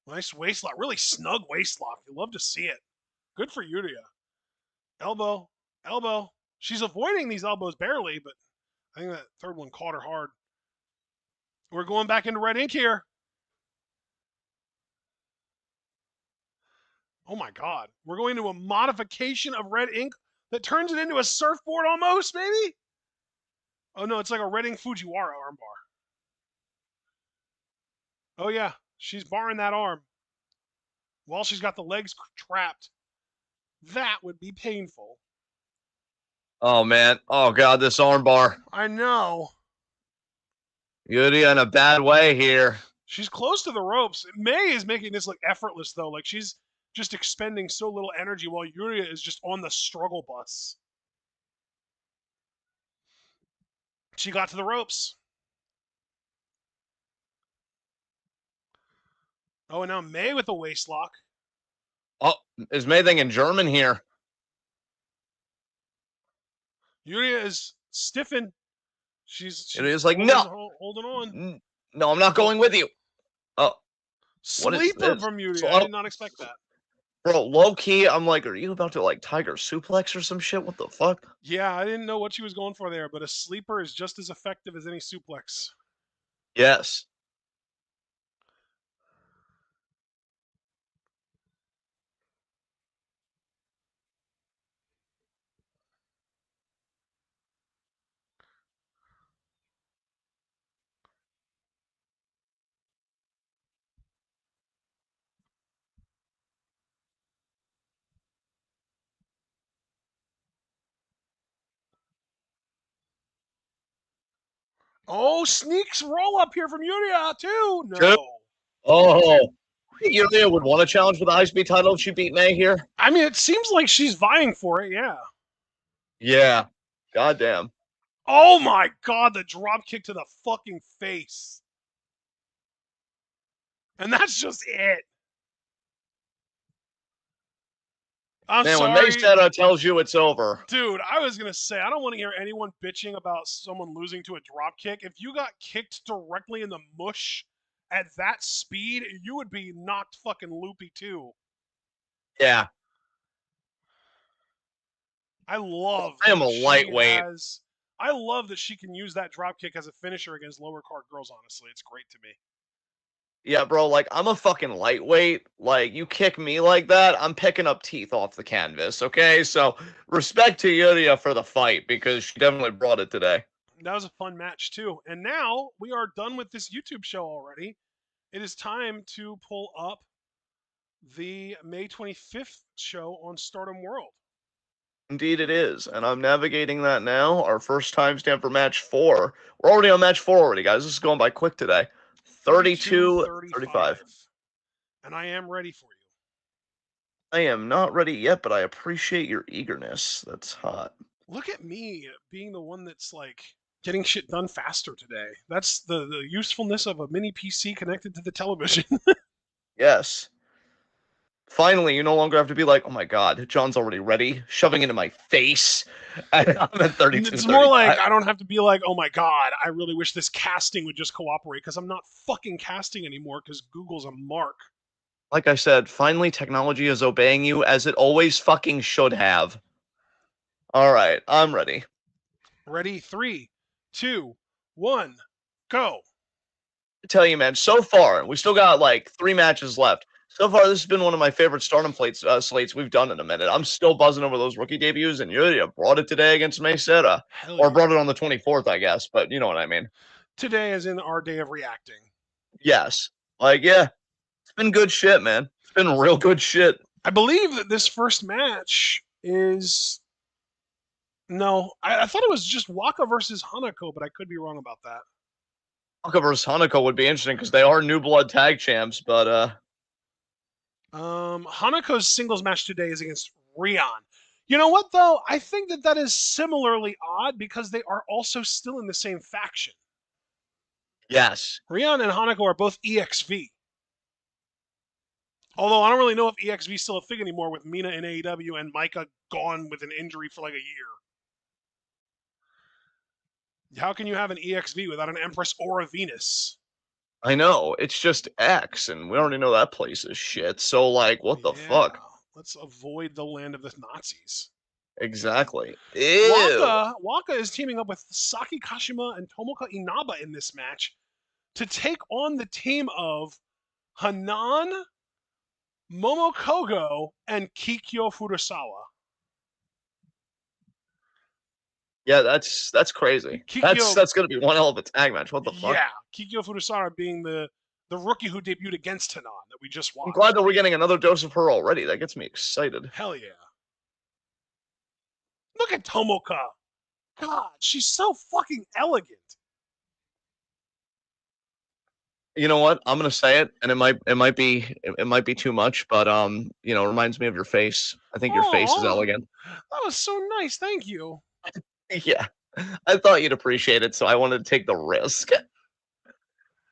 Nice waist lock. Really snug waist lock. You love to see it. Good for Yuria. Elbow. Elbow. She's avoiding these elbows barely, but I think that third one caught her hard. We're going back into red ink here. Oh my god. We're going to a modification of red ink that turns it into a surfboard almost, maybe? Oh no, it's like a red ink Fujiwara armbar. Oh yeah, she's barring that arm while she's got the legs trapped. That would be painful. Oh man. Oh god, this armbar. I know. Yuri in a bad way here. She's close to the ropes. May is making this look effortless though. Like she's just expending so little energy while Yuria is just on the struggle bus. She got to the ropes. Oh, and now May with a waist lock. Oh, is May thinking German here? Yuria is stiffened. She's It is like, holding, no. holding on. No, I'm not going with you. Oh, what is Sleeper this? from Yuria. So, I did not expect that. Bro, low key, I'm like, are you about to like tiger suplex or some shit? What the fuck? Yeah, I didn't know what she was going for there, but a sleeper is just as effective as any suplex. Yes. Oh, sneaks roll up here from Yuria too. Good. No. Oh, Yulia would want a challenge for the high speed title if she beat May here. I mean, it seems like she's vying for it. Yeah. Yeah. Goddamn. Oh my god, the drop kick to the fucking face. And that's just it. I'm Man, when May sorry, said tells you it's over. dude. I was gonna say I don't want to hear anyone bitching about someone losing to a drop kick. If you got kicked directly in the mush at that speed, you would be knocked fucking loopy too. Yeah. I love I am that a she lightweight. has. I love that she can use that drop kick as a finisher against lower card girls. Honestly, it's great to me. Yeah, bro, like I'm a fucking lightweight. Like you kick me like that, I'm picking up teeth off the canvas, okay? So respect to Yulia for the fight because she definitely brought it today. That was a fun match too. And now we are done with this YouTube show already. It is time to pull up the May 25th show on Stardom World. Indeed it is, and I'm navigating that now. Our first timestamp for match 4. We're already on match 4 already, guys. This is going by quick today. 32-35. 32:35. And I am ready for you. I am not ready yet, but I appreciate your eagerness. That's hot. Look at me being the one that's like getting shit done faster today. That's the usefulness of a mini PC connected to the television. Yes. Finally, you no longer have to be like, oh my god, John's already ready, shoving it in my face. I'm at It's more 32-35. like I don't have to be like, oh my god, I really wish this casting would just cooperate because I'm not fucking casting anymore because Google's a mark. Like I said, finally technology is obeying you as it always fucking should have. Alright, I'm ready. Ready? 3, 2, 1, go. Tell you, man, so far, we still got like 3 matches left. So far, this has been one of my favorite Stardom slates we've done in a minute. I'm still buzzing over those rookie debuts, and Yuria brought it today against Meseta. Hell Or yeah. brought it on the 24th, I guess, but you know what I mean. Today is in our day of reacting. Yes. Like, yeah, it's been good shit, man. It's been real good shit. I believe that this first match is. No, I thought it was just Waka versus Hanako, but I could be wrong about that. Waka versus Hanako would be interesting because they are New Blood tag champs, but Hanako's singles match today is against Rion. You know what, though? I think that that is similarly odd because they are also still in the same faction. yes. Rion and Hanako are both EXV. Although I don't really know if EXV is still a thing anymore with Mina in AEW and Micah gone with an injury for like a year. How can you have an EXV without an Empress or a Venus? I know. It's just X, and we already know that place is shit. So, like, what the Yeah, fuck? let's avoid the land of the Nazis. Exactly. Ew. Waka is teaming up with Saki Kashima and Tomoka Inaba in this match to take on the team of Hanan, Momokogo, and Kikyo Furusawa. Yeah, that's crazy. Kikyo, That's gonna be one hell of a tag match. What the fuck? yeah, Kikyo Furusawa being the rookie who debuted against Hanan that we just I'm glad watched. that we're getting another dose of her already. That gets me excited. Hell yeah. Look at Tomoka. God, she's so fucking elegant. You know what? I'm gonna say it, and it might be too much, but it reminds me of your face. I think your face is Oh, elegant. that was so nice. Thank you. Yeah. I thought you'd appreciate it, so I wanted to take the risk.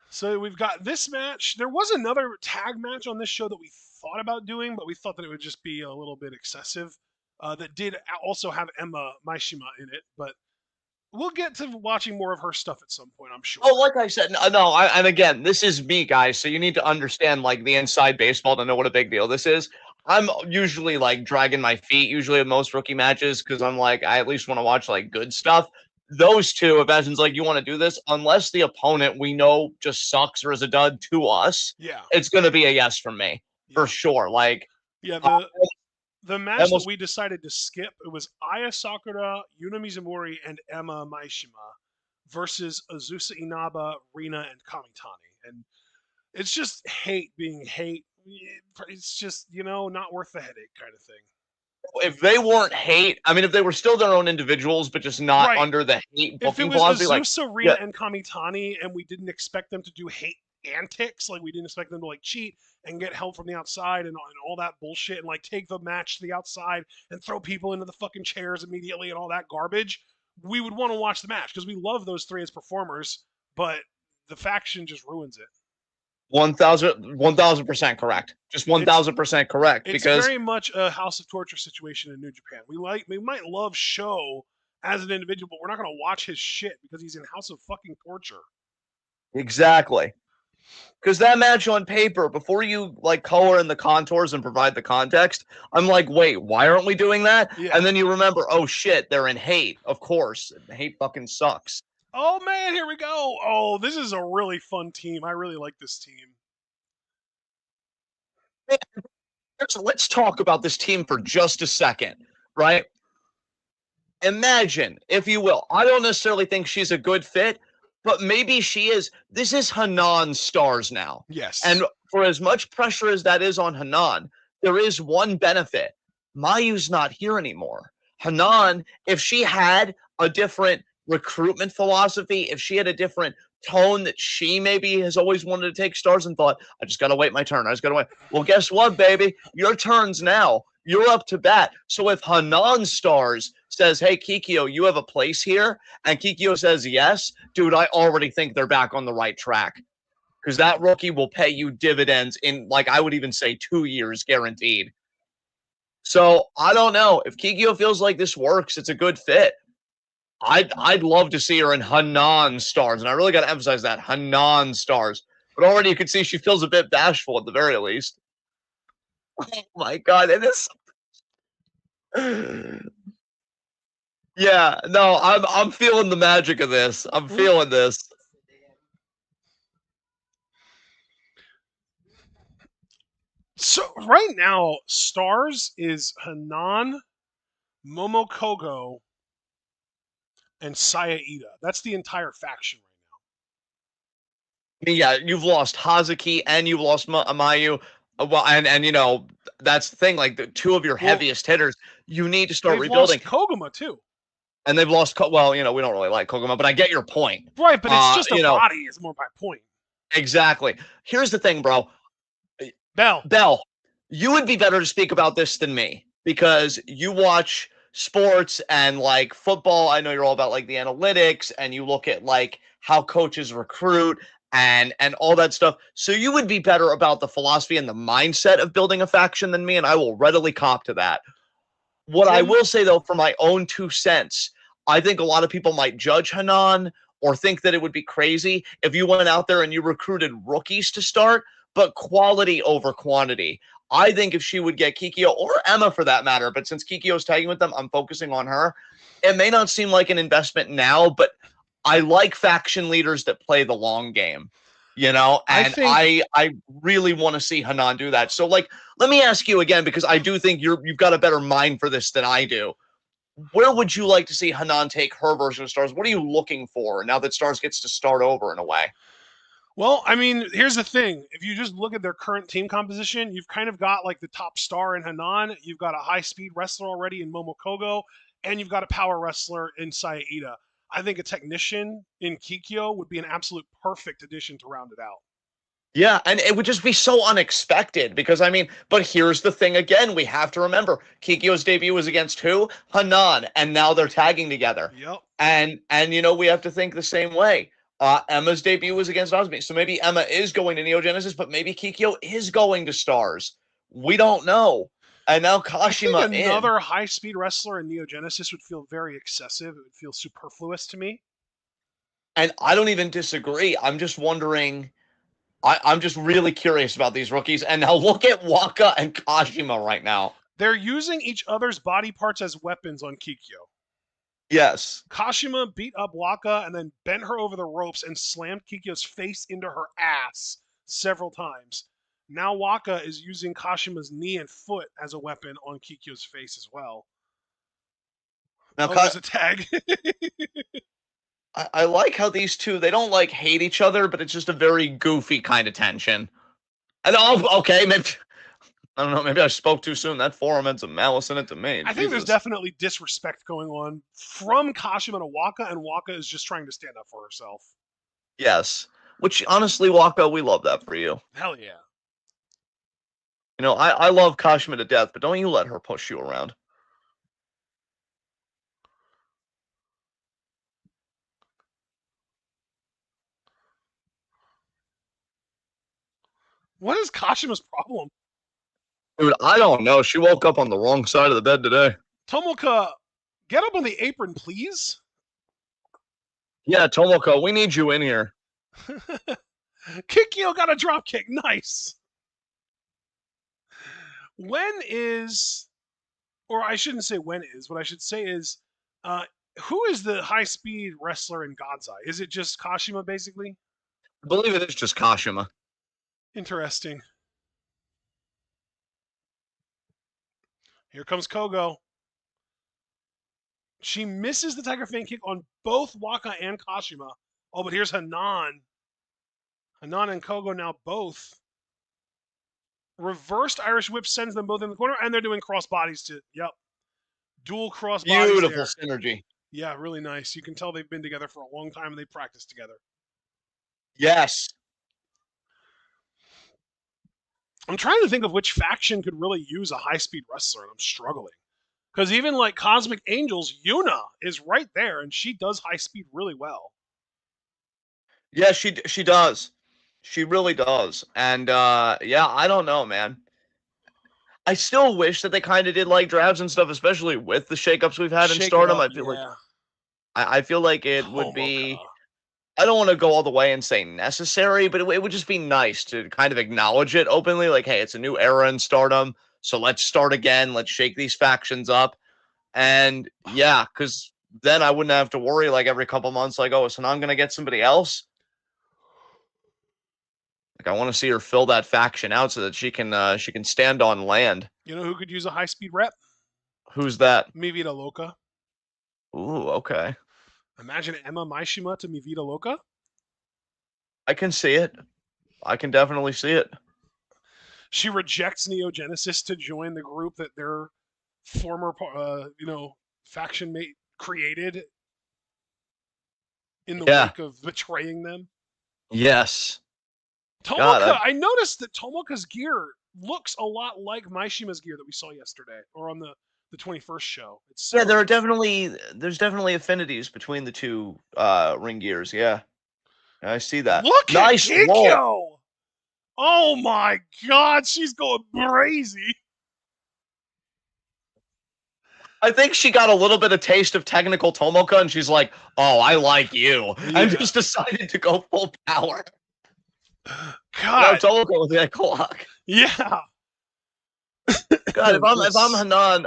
So we've got this match. There was another tag match on this show that we thought about doing, but we thought that it would just be a little bit excessive. That did also have Emma Maishima in it, but we'll get to watching more of her stuff at some point, I'm sure. Oh, like I said, no, and again, this is me, guys. So you need to understand like the inside baseball to know what a big deal this is. I'm usually like dragging my feet, usually in most rookie matches, because I'm like, I at least want to watch like good stuff. Those two, if Evan's like, you want to do this, unless the opponent we know just sucks or is a dud to us, Yeah, it's gonna be a yes from me for yeah, sure. Like, yeah. uh, The I match that almost we decided to skip, it was Aya Sakura, Yuna Mizumori, and Emma Maishima versus Azusa Inaba, Rina, and Kamitani. And it's just hate being hate. It's just, not worth the headache kind of thing. if they weren't hate, I mean, if they were still their own individuals, but just not Right. under the hate If it booking was philosophy, like, Azusa, yeah, Rina, and Kamitani, and we didn't expect them to do hate antics, like we didn't expect them to like cheat and get help from the outside and all that bullshit, and like take the match to the outside and throw people into the fucking chairs immediately and all that garbage, we would want to watch the match because we love those three as performers. But the faction just ruins it. 1000% correct. Just It's 1000% correct. it's Because very much a House of Torture situation in New Japan. We might love Show as an individual, but we're not going to watch his shit because he's in House of fucking Torture. exactly. Because that match on paper, before you like color in the contours and provide the context, I'm like, wait, why aren't we doing that? Yeah. And then you remember, oh shit, they're in hate. Of course, hate fucking sucks. Oh man, here we go. Oh, this is a really fun team. I really like this team. So let's talk about this team for just a second, right? Imagine, if you will, I don't necessarily think she's a good fit, but maybe she is. This is Hanan's stars now. Yes. And for as much pressure as that is on Hanan, there is one benefit. Mayu's not here anymore. Hanan, if she had a different recruitment philosophy, if she had a different tone that she maybe has always wanted to take stars and thought, I just got to wait my turn. I just got to wait. Well, guess what, baby? Your turn's now. You're up to bat. So if Hanan Stars says, hey, Kikyo, you have a place here, and Kikyo says yes, dude, I already think they're back on the right track. Because that rookie will pay you dividends in, like, I would even say 2 years guaranteed. So I don't know. If Kikyo feels like this works, it's a good fit. I'd love to see her in Hanan Stars. And I really got to emphasize that Hanan Stars. But already you can see she feels a bit bashful at the very least. Oh my God. It is. Yeah, no, I'm feeling the magic of this. I'm feeling this. So right now, Stars is Hanan, Momokogo, and Saya Ida. That's the entire faction right I mean, yeah, you've lost Hazuki and you've lost Amayu. Well, and you know that's the thing. Like the two of your now. Well, heaviest hitters, you need to start they've rebuilding. lost Koguma too. And they've lost. Well, you know we don't really like Koguma, but I get your point. Right, but it's just a You know body is more my point. exactly. Here's the thing, bro. Bell. Bell, you would be better to speak about this than me because you watch sports and like football. I know you're all about like the analytics and you look at like how coaches recruit and all that stuff. So you would be better about the philosophy and the mindset of building a faction than me, and I will readily cop to that. What I will say though, for my own 2 cents, I think a lot of people might judge Hanan or think that it would be crazy if you went out there and you recruited rookies to start, but quality over quantity. I think if she would get Kikyo or Emma for that matter, but since Kikyo's tagging with them, I'm focusing on her. It may not seem like an investment now, but I like faction leaders that play the long game, you know, and I really want to see Hanan do that. So like, let me ask you again, because I do think you've got a better mind for this than I do. Where would you like to see Hanan take her version of Stars? What are you looking for now that Stars gets to start over in a way? Well, I mean, here's the thing. If you just look at their current team composition, you've kind of got like the top star in Hanan, you've got a high speed wrestler already in Momokogo, and you've got a power wrestler in Saya Ida. I think a technician in Kikyo would be an absolute perfect addition to round it out. Yeah, and it would just be so unexpected because I mean, but here's the thing again, we have to remember Kikyo's debut was against who? Hanan, and now they're tagging together. Yep. And you know, we have to think the same way. Emma's debut was against Osmi. So maybe Emma is going to Neo Genesis, but maybe Kikyo is going to Stars. We don't know. And now Kashima I think another high speed wrestler in Neo Genesis would feel very excessive. It would feel superfluous to me. And I don't even disagree. I'm just wondering. I'm just really curious about these rookies. And now look at Waka and Kashima right now. They're using each other's body parts as weapons on Kikyo. Yes. Kashima beat up Waka and then bent her over the ropes and slammed Kikyo's face into her ass several times. Now Waka is using Kashima's knee and foot as a weapon on Kikyo's face as well. Now, there's a tag. I like how these two, they don't like hate each other, but it's just a very goofy kind of tension. And okay, maybe I don't know. Maybe I spoke too soon. That forum had some malice in it to me. I think there's Jesus. definitely disrespect going on from Kashima to Waka, and Waka is just trying to stand up for herself. Yes. Which, honestly, Waka, we love that for you. Hell yeah. You know, I love Kashima to death, but don't you let her push you around. What is Kashima's problem? Dude, I don't know. She woke up on the wrong side of the bed today. Tomoka, get up on the apron, please. Yeah, Tomoko, we need you in here. Kikyo got a drop kick. Nice. When is, or I shouldn't say when is, what I should say is, who is the high speed wrestler in God's Eye? Is it just Kashima, basically? I believe it is just Kashima. Interesting. Here comes Kogo. She misses the Tiger Fan kick on both Waka and Kashima. Oh, but here's Hanan. Hanan and Kogo now both. Reversed Irish whip sends them both in the corner, and they're doing cross bodies too. Yep. Dual cross bodies Beautiful there. synergy. Yeah, really nice. You can tell they've been together for a long time and they practice together. Yes. I'm trying to think of which faction could really use a high speed wrestler, and I'm struggling. Because even like Cosmic Angels, Yuna is right there, and she does high speed really well. Yeah, she does. She really does. And yeah, I don't know, man. I still wish that they kind of did like drafts and stuff, especially with the shakeups we've had in Shake it Stardom. up, I feel like yeah. I feel like it would Tomoka. be. I don't want to go all the way and say necessary, but it would just be nice to kind of acknowledge it openly. Like, hey, it's a new era in Stardom, so let's start again. Let's shake these factions up, and yeah, because then I wouldn't have to worry like every couple months, like, oh, so now I'm gonna get somebody else. Like, I want to see her fill that faction out so that she can stand on land. You know who could use a high speed rep? Who's that? Mi Vida Loca. Ooh, okay. Imagine Emma Maishima to Mi Vida Loca. I can see it. I can definitely see it. She rejects Neo Genesis to join the group that their former, faction mate created in the Yeah. wake of betraying them. Yes. Tomoka, I noticed that Tomoka's gear looks a lot like Maishima's gear that we saw yesterday, or on the 21st show. It's Yeah, there's definitely affinities between the two ring gears. Yeah, I see that. Look Nice at roll. Kikyo! Oh my god, she's going crazy. I think she got a little bit of taste of technical Tomoka, and she's like, "Oh, I like you," and just decided to go full power. God, no, Tomoka with that clock. Yeah. God, if I'm Hanan,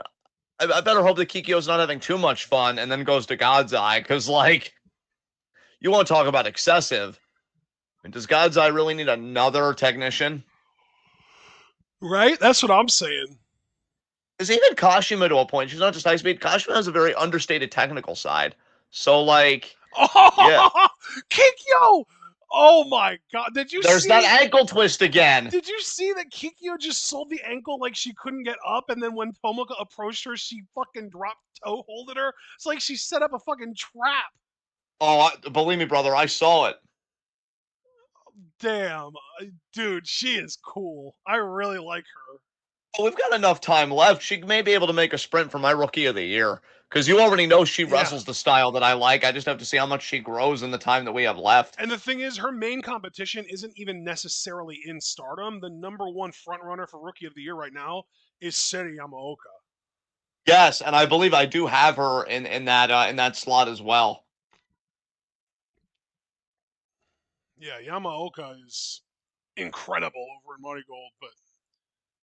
I better hope that Kikyo's not having too much fun and then goes to God's Eye, because like, you want to talk about excessive. I mean, does God's Eye really need another technician? Right? That's what I'm saying. Because even Kashima to a point, she's not just high speed. Kashima has a very understated technical side. So like, yeah, Kikyo! Oh my god! Did you there's see that ankle twist again? Did you see that Kikyo just sold the ankle like she couldn't get up, and then when Tomoka approached her, she fucking dropped toe holded her? It's like she set up a fucking trap. Oh, believe me, brother, I saw it. Damn, dude, she is cool. I really like her. Oh, we've got enough time left. She may be able to make a sprint for my Rookie of the Year. Because you already know she wrestles the style that I like. I just have to see how much she grows in the time that we have left. And the thing is, her main competition isn't even necessarily in Stardom. The number one frontrunner for Rookie of the Year right now is Seri Yamaoka. Yes, and I believe I do have her in that slot as well. Yeah, Yamaoka is incredible over in Money Gold, but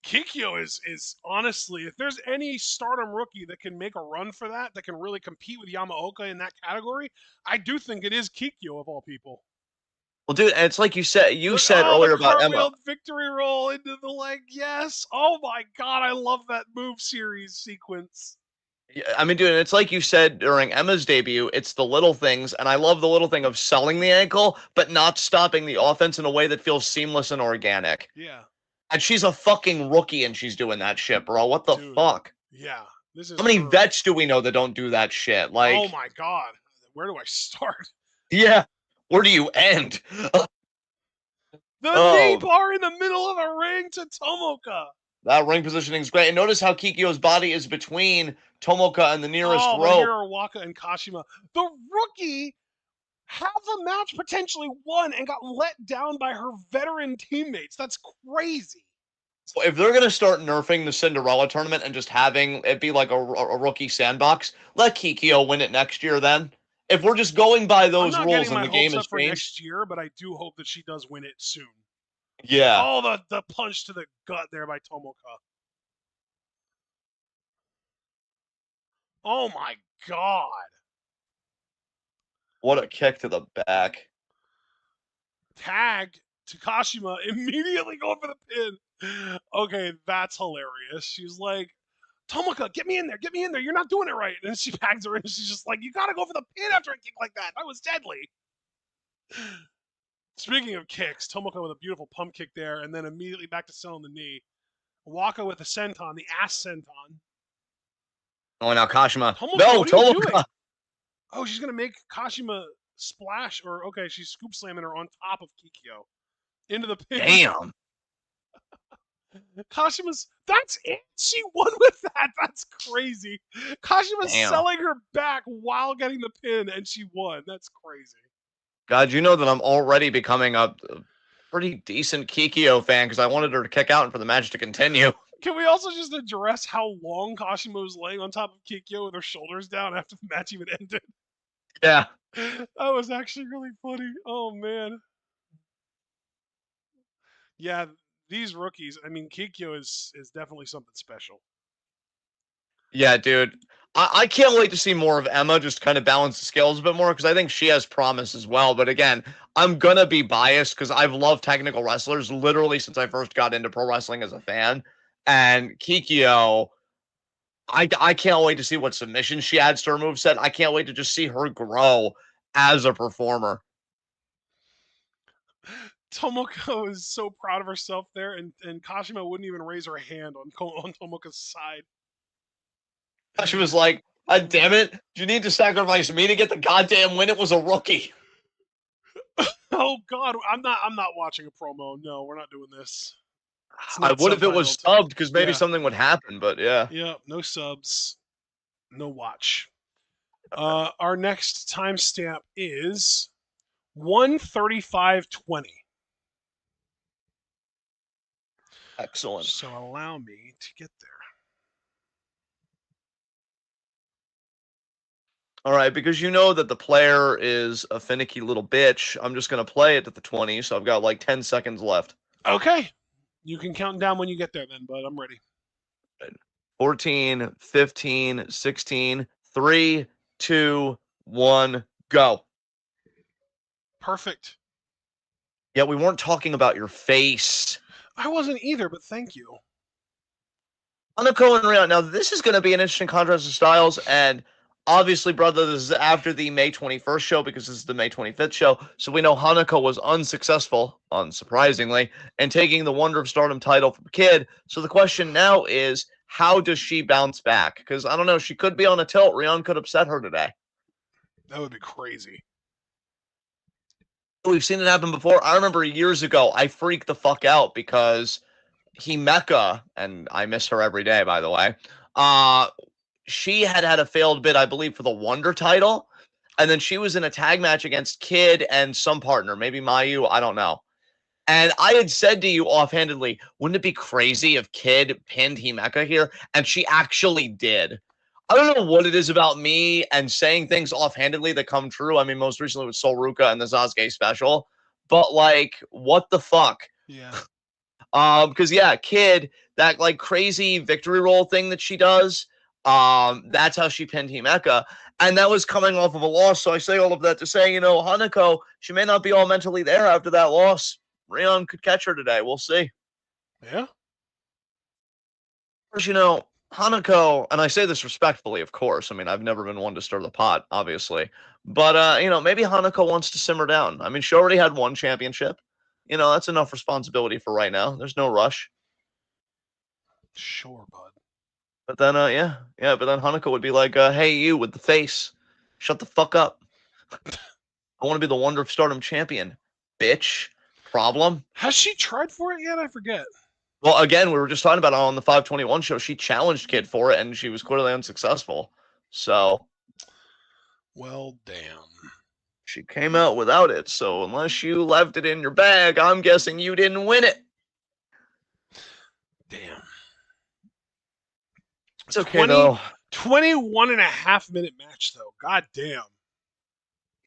Kikyo is honestly, if there's any Stardom rookie that can make a run for that can really compete with Yamaoka in that category, I do think it is Kikyo of all people. Well, dude, and it's like you said earlier about Emma. Victory roll into the leg, yes. Oh my god, I love that move series sequence. I mean, dude, it's like you said during Emma's debut, it's the little things, and I love the little thing of selling the ankle, but not stopping the offense in a way that feels seamless and organic. Yeah. And she's a fucking rookie and she's doing that shit, bro. What the Dude, fuck? yeah, this is How many her. vets do we know that don't do that shit? Oh Like, my god, where do I start? yeah, where do you end? The knee Oh, bar in the middle of a ring to Tomoka. that ring positioning is great. And notice how Kikyo's body is between Tomoka and the nearest Oh, but here rope. are Waka and Kashima. The rookie have the match potentially won and got let down by her veteran teammates. That's crazy. So if they're gonna start nerfing the Cinderella tournament and just having it be like a rookie sandbox, let Kikyo win it next year. Then, if we're just going by I'm those not rules getting and my the game hopes has up for changed, next year, but I do hope that she does win it soon. yeah, Oh, the punch to the gut there by Tomoka. Oh my god. what a kick to the back. Tag Takashima immediately going for the pin. Okay, that's hilarious. She's like, Tomoka, get me in there, get me in there. You're not doing it right. And she tags her in and she's just like, you gotta go for the pin after a kick like that. That was deadly. Speaking of kicks, Tomoka with a beautiful pump kick there, and then immediately back to selling the knee. Waka with the senton, the ass senton. Oh, now Kashima. Tomoka, No, what are you doing? Tomoka. Oh, she's gonna make Kashima splash, or okay, she's scoop slamming her on top of Kikyo into the pin. Damn. Kashima's that's it. She won with that. That's crazy. Kashima's Damn. selling her back while getting the pin, and she won. That's crazy. God, you know that I'm already becoming a pretty decent Kikyo fan because I wanted her to kick out and for the match to continue. Can we also just address how long Kashima was laying on top of Kikyo with her shoulders down after the match even ended? Yeah. That was actually really funny. Oh man. Yeah, these rookies. I mean, Kikyo is definitely something special. Yeah, dude. I can't wait to see more of Emma just kind of balance the scales a bit more because I think she has promise as well. But again, I'm going to be biased because I've loved technical wrestlers literally since I first got into pro wrestling as a fan. And Kikyo, I can't wait to see what submissions she adds to her moveset. I can't wait to just see her grow as a performer. Tomoko is so proud of herself there, and Kashima wouldn't even raise her hand on Tomoka's side. She was like, God damn it. Do you need to sacrifice me to get the goddamn win? It was a rookie. Oh God, I'm not watching a promo. No, we're not doing this. It's I not would if it was subtitled. subbed because maybe Yeah, something would happen, but yeah. yeah, no subs, no watch. Our next timestamp is 1:35:20. Excellent. So allow me to get there. All right, because you know that the player is a finicky little bitch, I'm just going to play it at the 20, so I've got like 10 seconds left. Okay, you can count down when you get there, then, but I'm ready. 14, 15, 16, 3, 2, 1, go. Perfect. Yeah, we weren't talking about your face. I wasn't either, but thank you. Hanako and Rion. Now, this is going to be an interesting contrast of styles, and obviously, brother, this is after the May 21st show because this is the May 25th show. So we know Hanako was unsuccessful, unsurprisingly, in taking the Wonder of Stardom title from Kid. So the question now is, how does she bounce back? Because I don't know, she could be on a tilt. Rion could upset her today. That would be crazy. We've seen it happen before. I remember years ago, I freaked the fuck out because Himeka, and I miss her every day, by the way, she had a failed bid, I believe, for the Wonder title. And then she was in a tag match against Kid and some partner, maybe Mayu, I don't know. And I had said to you offhandedly, wouldn't it be crazy if Kid pinned Himeka here? And she actually did. I don't know what it is about me and saying things offhandedly that come true. I mean, most recently with Sol Ruka and the Sasuke special. But, like, what the fuck? Yeah. Because yeah, Kid, that like crazy victory roll thing that she does, that's how she pinned Himeka, and that was coming off of a loss. So I say all of that to say, Hanako, she may not be all mentally there after that loss. Rion could catch her today. We'll see. Yeah. Because Hanako, and I say this respectfully, of course. I mean, I've never been one to stir the pot, obviously, but maybe Hanako wants to simmer down. I mean, she already had one championship. that's enough responsibility for right now. There's no rush. Sure, bud. But then, but then Hanukkah would be like, hey, you with the face, shut the fuck up. I want to be the Wonder of Stardom champion, bitch. Problem? Has she tried for it yet? I forget. Well, again, we were just talking about it on the 521 show. She challenged Kid for it, and she was clearly unsuccessful. So Well, damn. she came out without it. So unless you left it in your bag, I'm guessing you didn't win it. Damn. It's okay, though. 21 and a half minute match, though. God damn.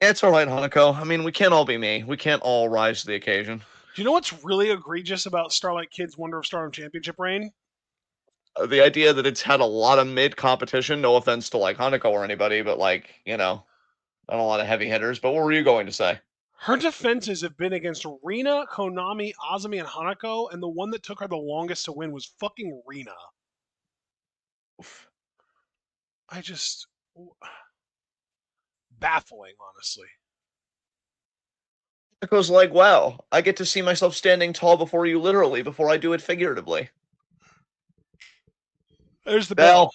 It's all right, Hanako. I mean, we can't all be me. We can't all rise to the occasion. Do you know what's really egregious about Starlight Kid's Wonder of Stardom Championship reign? The idea that it's had a lot of mid competition, no offense to like Hanako or anybody, but like, not a lot of heavy hitters. But what were you going to say? Her defenses have been against Rina, Konami, Azumi, and Hanako, and the one that took her the longest to win was fucking Rina. Oof. I just. Baffling, honestly. Hanako's like, wow, I get to see myself standing tall before you literally, before I do it figuratively. There's the bell.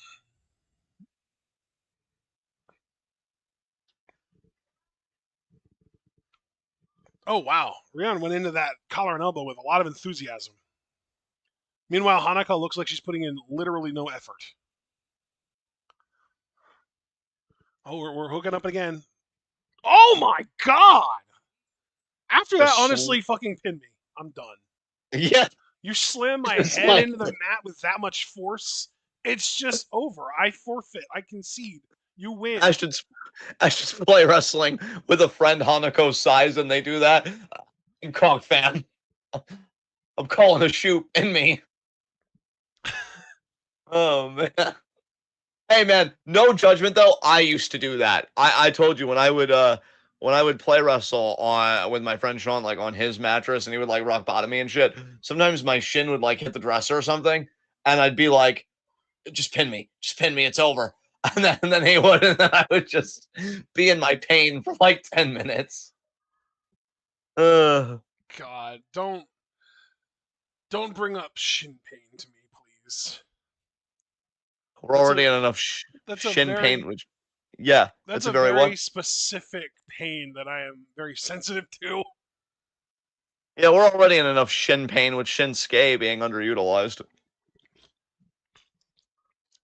Oh, wow. Rion went into that collar and elbow with a lot of enthusiasm. Meanwhile, Hanako looks like she's putting in literally no effort. Oh, we're hooking up again. Oh my god! After that, honestly, fucking pin me. I'm done. Yeah. You slam my head into the mat with that much force, it's just over. I forfeit. I concede. You win. I should play wrestling with a friend Hanako's size, and they do that. I'm Kong fan. I'm calling a shoot in me. Oh man. Hey man, no judgment though. I used to do that. I told you when I would play wrestle on with my friend Sean, like on his mattress, and he would like rock bottom me and shit. Sometimes my shin would like hit the dresser or something, and I'd be like, just pin me, it's over. And then he would, and then I would just be in my pain for like 10 minutes. God, don't bring up shin pain to me, please. We're already in enough shin pain, which, yeah, that's a very what? specific pain that I am very sensitive to. Yeah, we're already in enough shin pain with Shinsuke being underutilized.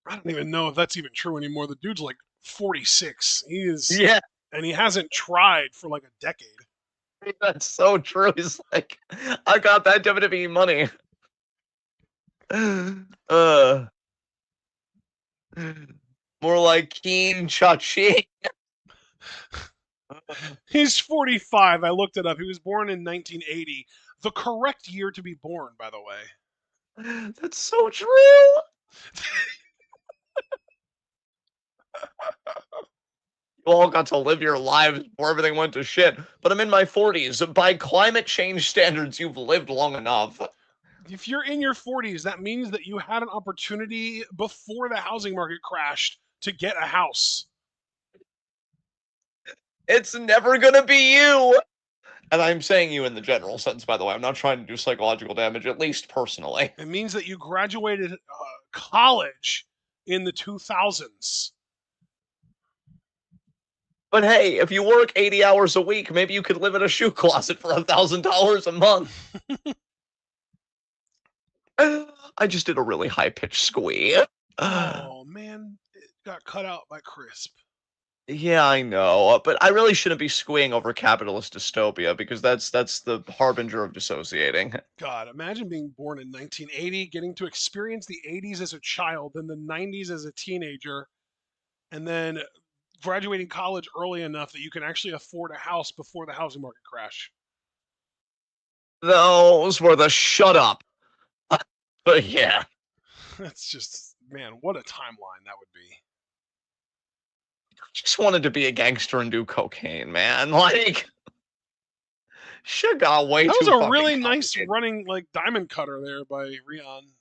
I don't even know if that's even true anymore. The dude's like 46. He is, Yeah, and he hasn't tried for like a decade. that's so true. He's like, I got that WWE money. More like Keen Chachi. He's 45. I looked it up. He was born in 1980. The correct year to be born, by the way. That's so true. You all got to live your lives before everything went to shit. But I'm in my 40s. By climate change standards, you've lived long enough. If you're in your 40s, that means that you had an opportunity before the housing market crashed to get a house. It's never going to be you. And I'm saying you in the general sense, by the way. I'm not trying to do psychological damage, at least personally. It means that you graduated college in the 2000s. But hey, if you work 80 hours a week, maybe you could live in a shoe closet for $1,000 a month. I just did a really high-pitched squeak. Oh, man. It got cut out by Crisp. Yeah, I know, but I really shouldn't be squeeing over capitalist dystopia because that's the harbinger of dissociating. God, imagine being born in 1980, getting to experience the 80s as a child, then the 90s as a teenager, and then graduating college early enough that you can actually afford a house before the housing market crash. Those were the shut up. But yeah. That's just, man, what a timeline that would be. Just wanted to be a gangster and do cocaine, man. Like, shit got way too. That was a really nice running like diamond cutter there by Rion.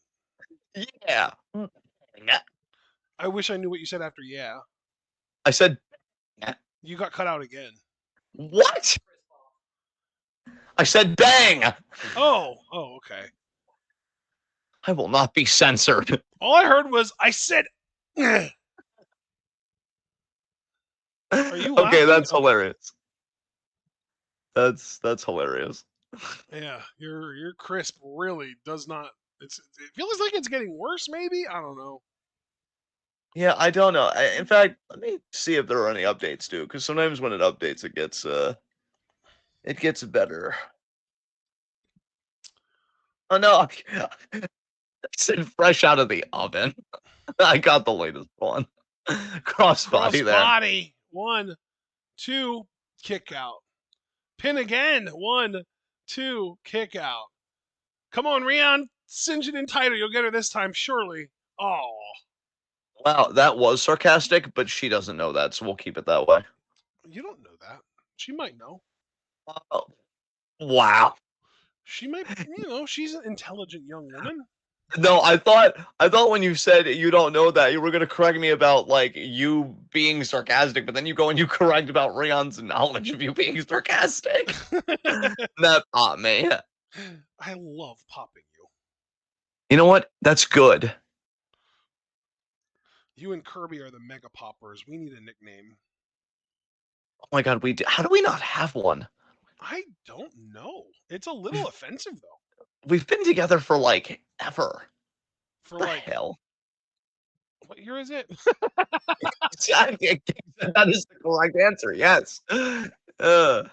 Yeah. I wish I knew what you said after yeah. I said you got cut out again. What? I said bang. Oh, okay. I will not be censored. All I heard was I said. Are you Okay, laughing? that's Okay. hilarious. That's hilarious. Yeah, your crisp really does not. It feels like it's getting worse. Maybe I don't know. Yeah, I don't know. In fact, let me see if there are any updates too, because sometimes when it updates, it gets better. Oh no, I said fresh out of the oven. I got the latest one. Crossbody there. Crossbody 1, 2, kick out. Pin again 1, 2, kick out. Come on, Rion, singe it in tighter. You'll get her this time, surely. Oh, Wow, that was sarcastic, but she doesn't know that, so we'll keep it that way. you don't know that. She might know. Oh, wow. She might, she's an intelligent young woman. No, I thought when you said you don't know that, you were gonna correct me about like you being sarcastic, but then you go and you correct about Rion's knowledge of you being sarcastic. That popped me. I love popping you. You know what? That's good. You and Kirby are the mega poppers. We need a nickname. Oh my god, how do we not have one? I don't know. It's a little offensive though. We've been together for like ever. For What the like, hell? what year is it? That is the correct answer. Yes. Uh,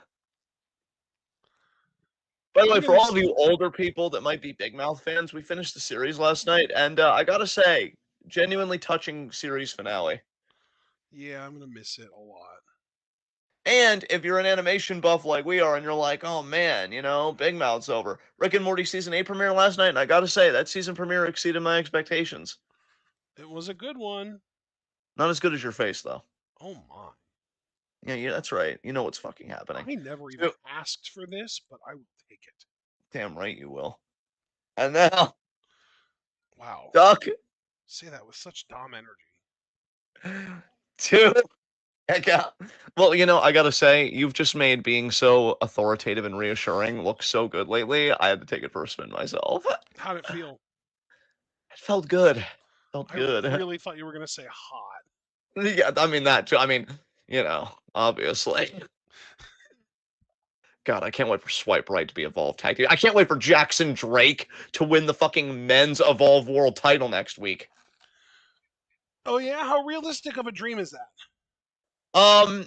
by the I'm way, for gonna. all of you older people that might be Big Mouth fans, we finished the series last night, and I gotta say, genuinely touching series finale. Yeah, I'm gonna miss it a lot. And if you're an animation buff like we are, and you're like, oh man, Big Mouth's over. Rick and Morty season 8 premiere last night, and I gotta say, that season premiere exceeded my expectations. It was a good one. Not as good as your face, though. Oh my. Yeah, that's right. You know what's fucking happening. I never even So, asked for this, but I will take it. damn right you will. And now, Wow. Duck Say that with such Dom energy. 2. Heck yeah. Well, I gotta say, you've just made being so authoritative and reassuring look so good lately. I had to take it for a spin myself. How'd it feel? It felt good. Felt I good. really thought you were gonna say hot. Yeah, I mean that too. I mean, obviously. God, I can't wait for Swipe Right to be Evolve Tag Team. I can't wait for Jackson Drake to win the fucking men's Evolve World title next week. Oh yeah, how realistic of a dream is that? Um,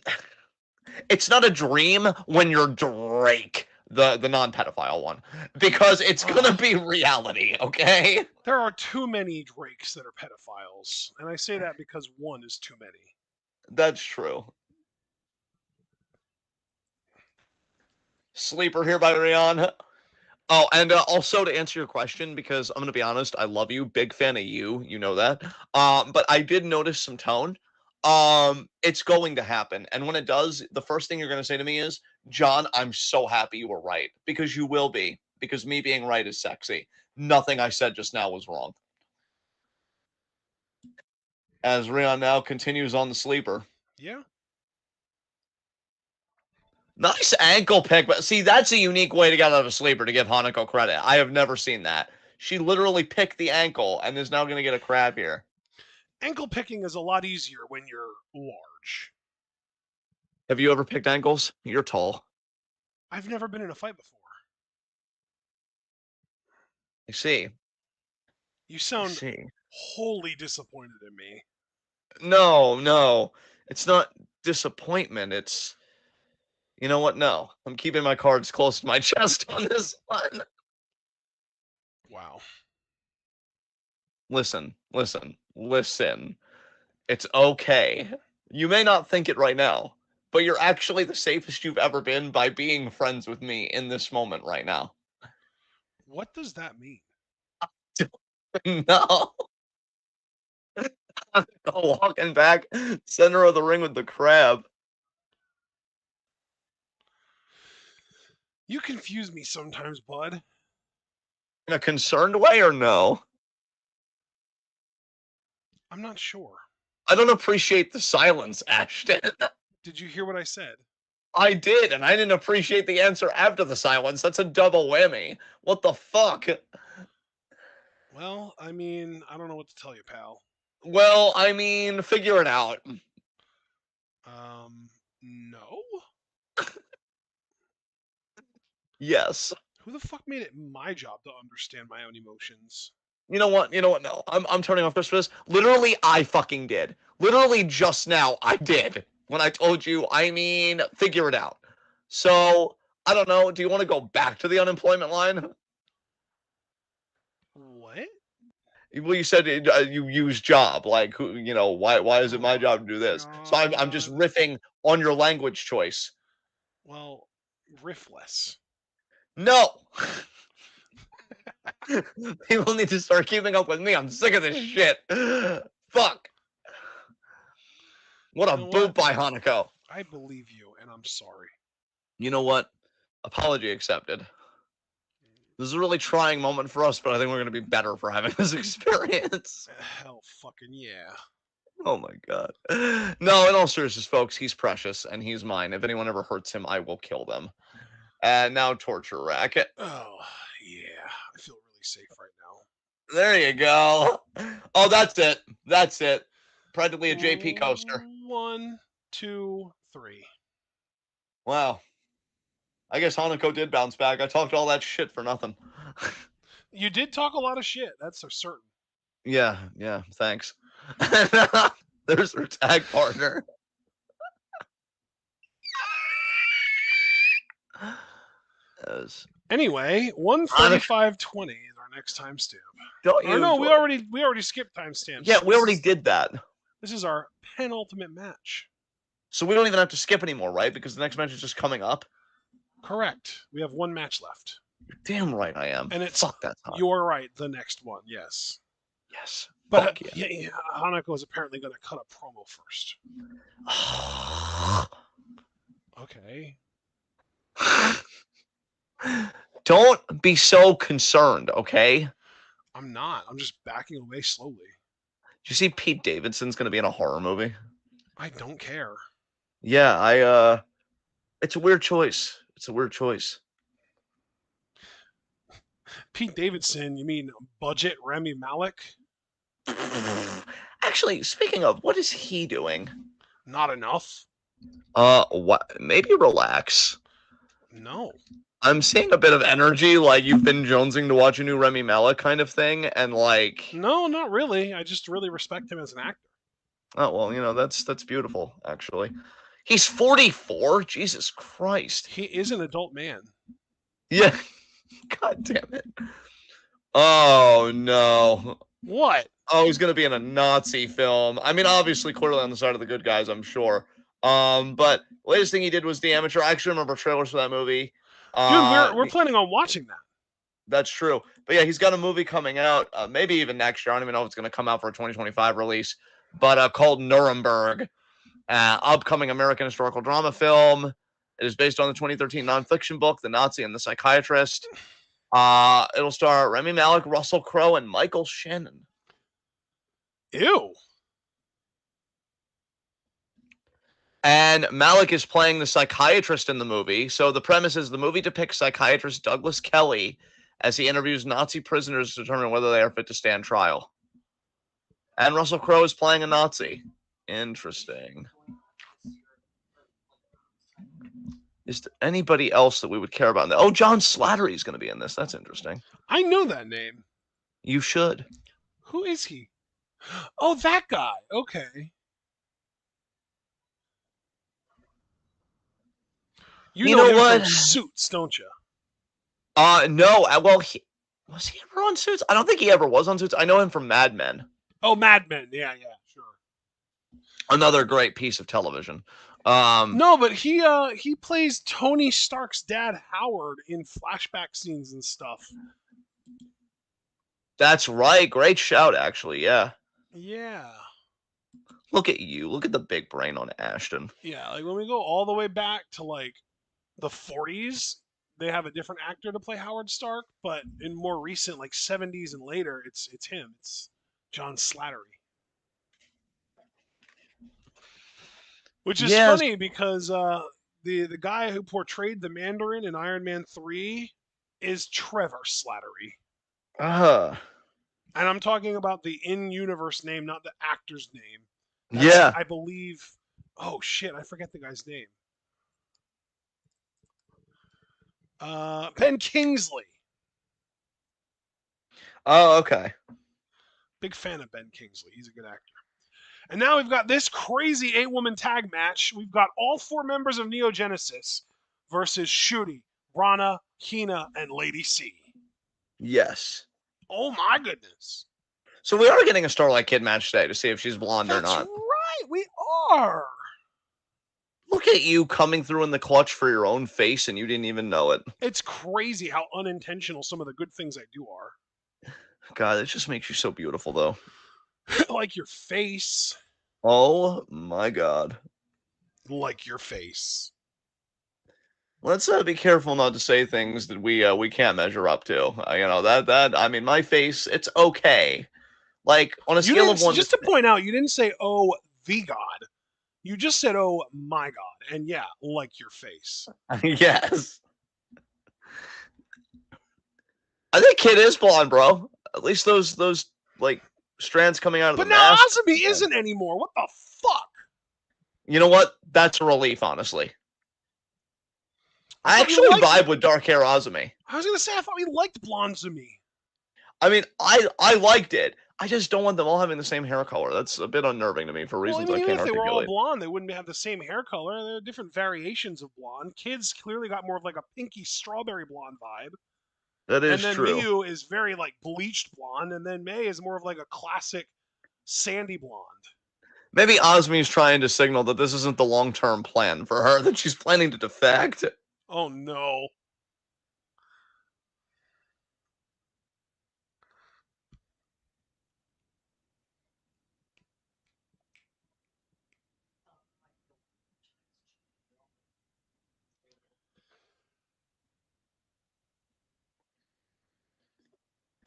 it's not a dream when you're Drake, the non-pedophile one, because it's gonna be reality. Okay. There are too many Drakes that are pedophiles, and I say that because one is too many. That's true. Sleeper here by Rion. Oh, and also to answer your question, because I'm gonna be honest, I love you, big fan of you, you know that. But I did notice some tone. It's going to happen, and when it does, the first thing you're gonna say to me is, "John, I'm so happy you were right," because you will be, because me being right is sexy. Nothing I said just now was wrong. As Rion now continues on the sleeper. Yeah. Nice ankle pick, but see, that's a unique way to get out of a sleeper to give Hanako credit. I have never seen that. She literally picked the ankle and is now going to get a crab here. Ankle picking is a lot easier when you're large. Have you ever picked ankles? You're tall. I've never been in a fight before. I see. You I sound see. wholly disappointed in me. No, no. It's not disappointment. It's, you know what? No. I'm keeping my cards close to my chest on this one. Wow. Listen, listen, listen. It's okay. You may not think it right now, but you're actually the safest you've ever been by being friends with me in this moment right now. What does that mean? No. Walking back, center of the ring with the crab. You confuse me sometimes, bud. In a concerned way or no? I'm not sure. I don't appreciate the silence, Ashton. Did you hear what I said? I did, and I didn't appreciate the answer after the silence. That's a double whammy. What the fuck? Well, I mean, I don't know what to tell you, pal. Well, I mean, figure it out. No. Yes. Who the fuck made it my job to understand my own emotions? You know what? You know what? No, I'm turning off this for this. Literally, I fucking did. Literally just now, I did. When I told you, I mean, figure it out. So, I don't know. Do you want to go back to the unemployment line? What? Well, you said you use job. Like, who? You know, why is it Oh my my job to do this? So I'm just god. riffing on your language choice. Well, riffless. No. People need to start keeping up with me. I'm sick of this shit. Fuck. What You a know what? boot by Hanako. I believe you, and I'm sorry. You know what? Apology accepted. This is a really trying moment for us, but I think we're going to be better for having this experience. Hell fucking yeah. Oh my god. No, in all seriousness, folks, he's precious and he's mine. If anyone ever hurts him, I will kill them. And now torture racket. Oh, yeah. I feel really safe right now. There you go. Oh, that's it. That's it. Practically a JP coaster. 1, 2, 3. Wow. I guess Hanako did bounce back. I talked all that shit for nothing. You did talk a lot of shit. That's for certain. Yeah, thanks. There's her tag partner. Anyway, 1:35:20 is our next timestamp. Don't Or you? no, we already skipped timestamps. Yeah, we already did that. This is our penultimate match. So we don't even have to skip anymore, right? Because the next match is just coming up. Correct. We have one match left. You're damn right I am. And it's Fuck that time. You're right. The next one, yes. Yes. But yeah. Hanako is apparently going to cut a promo first. Okay. Don't be so concerned, okay? I'm not. I'm just backing away slowly. Did you see Pete Davidson's going to be in a horror movie? I don't care. Yeah, it's a weird choice. It's a weird choice. Pete Davidson, you mean budget Remy Malik? Actually, speaking of, what is he doing? Not enough. What? Maybe relax. No. I'm seeing a bit of energy, like you've been jonesing to watch a new Remy Malik kind of thing, and like. No, not really. I just really respect him as an actor. Oh well, you know that's beautiful. Actually, he's 44. Jesus Christ. He is an adult man. Yeah. God damn it. Oh no. What? Oh, he's gonna be in a Nazi film. I mean, obviously, clearly on the side of the good guys, I'm sure. But latest thing he did was The Amateur. I actually remember trailers for that movie. Dude, we're planning on watching that. That's true. But yeah, he's got a movie coming out, maybe even next year. I don't even know if it's gonna come out for a 2025 release, but called Nuremberg, upcoming American historical drama film. It is based on the 2013 nonfiction book, The Nazi and the Psychiatrist. It'll star Remy Malik, Russell Crowe, and Michael Shannon. Ew. And Malik is playing the psychiatrist in the movie. So the premise is the movie depicts psychiatrist Douglas Kelly as he interviews Nazi prisoners to determine whether they are fit to stand trial. And Russell Crowe is playing a Nazi. Interesting. Is there anybody else that we would care about? Oh, John Slattery is going to be in this. That's interesting. I know that name. You should. Who is he? Oh, that guy. Okay. You know him what? from Suits, don't you? No. Well, was he ever on Suits? I don't think he ever was on Suits. I know him from Mad Men. Oh, Mad Men. Yeah, sure. Another great piece of television. No, but he plays Tony Stark's dad, Howard, in flashback scenes and stuff. That's right. Great shout, actually. Yeah. Yeah. Look at you. Look at the big brain on Ashton. Yeah, like when we go all the way back to like the 40s, they have a different actor to play Howard Stark, but in more recent, like 70s and later, it's him. It's John Slattery. Which is funny because the guy who portrayed the Mandarin in Iron Man 3 is Trevor Slattery. Uh, And I'm talking about the in-universe name, not the actor's name. That's, yeah. I believe. Oh shit, I forget the guy's name. Ben Kingsley. Oh, okay. Big fan of Ben Kingsley. He's a good actor. And now we've got this crazy 8-woman tag match. We've got all 4 members of Neo Genesis versus Shuri, Rana, Hina, and Lady C. Yes. Oh my goodness. So we are getting a Starlight Kid match today to see if she's blonde or That's not. right, we are. Look at you coming through in the clutch for your own face and you didn't even know it. It's crazy how unintentional some of the good things I do are. God, it just makes you so beautiful, though. Like your face. Oh my God. Like your face. Let's be careful not to say things that we can't measure up to. That I mean, my face, it's okay. Like on a You scale didn't, of 1 just to point out, you didn't say, oh, the God. You just said, oh, my God. And yeah, like your face. yes. I think Kid is blonde, bro. At least those like strands coming out of the But now mask. Azumi isn't anymore. What the fuck? You know what? That's a relief, honestly. I thought we actually liked. vibe with dark hair Azumi. I was gonna say I thought we liked blonde Zumi. I mean, I liked it. I just don't want them all having the same hair color. That's a bit unnerving to me for Well, I reasons mean, I even can't if they were all articulate. blonde, they wouldn't have the same hair color. There are different variations of blonde. Kids clearly got more of like a pinky strawberry blonde vibe. That And is then true. Miyu is very like bleached blonde, and then May is more of like a classic sandy blonde. Maybe Azmi's trying to signal that this isn't the long-term plan for her, that she's planning to defect. Oh no.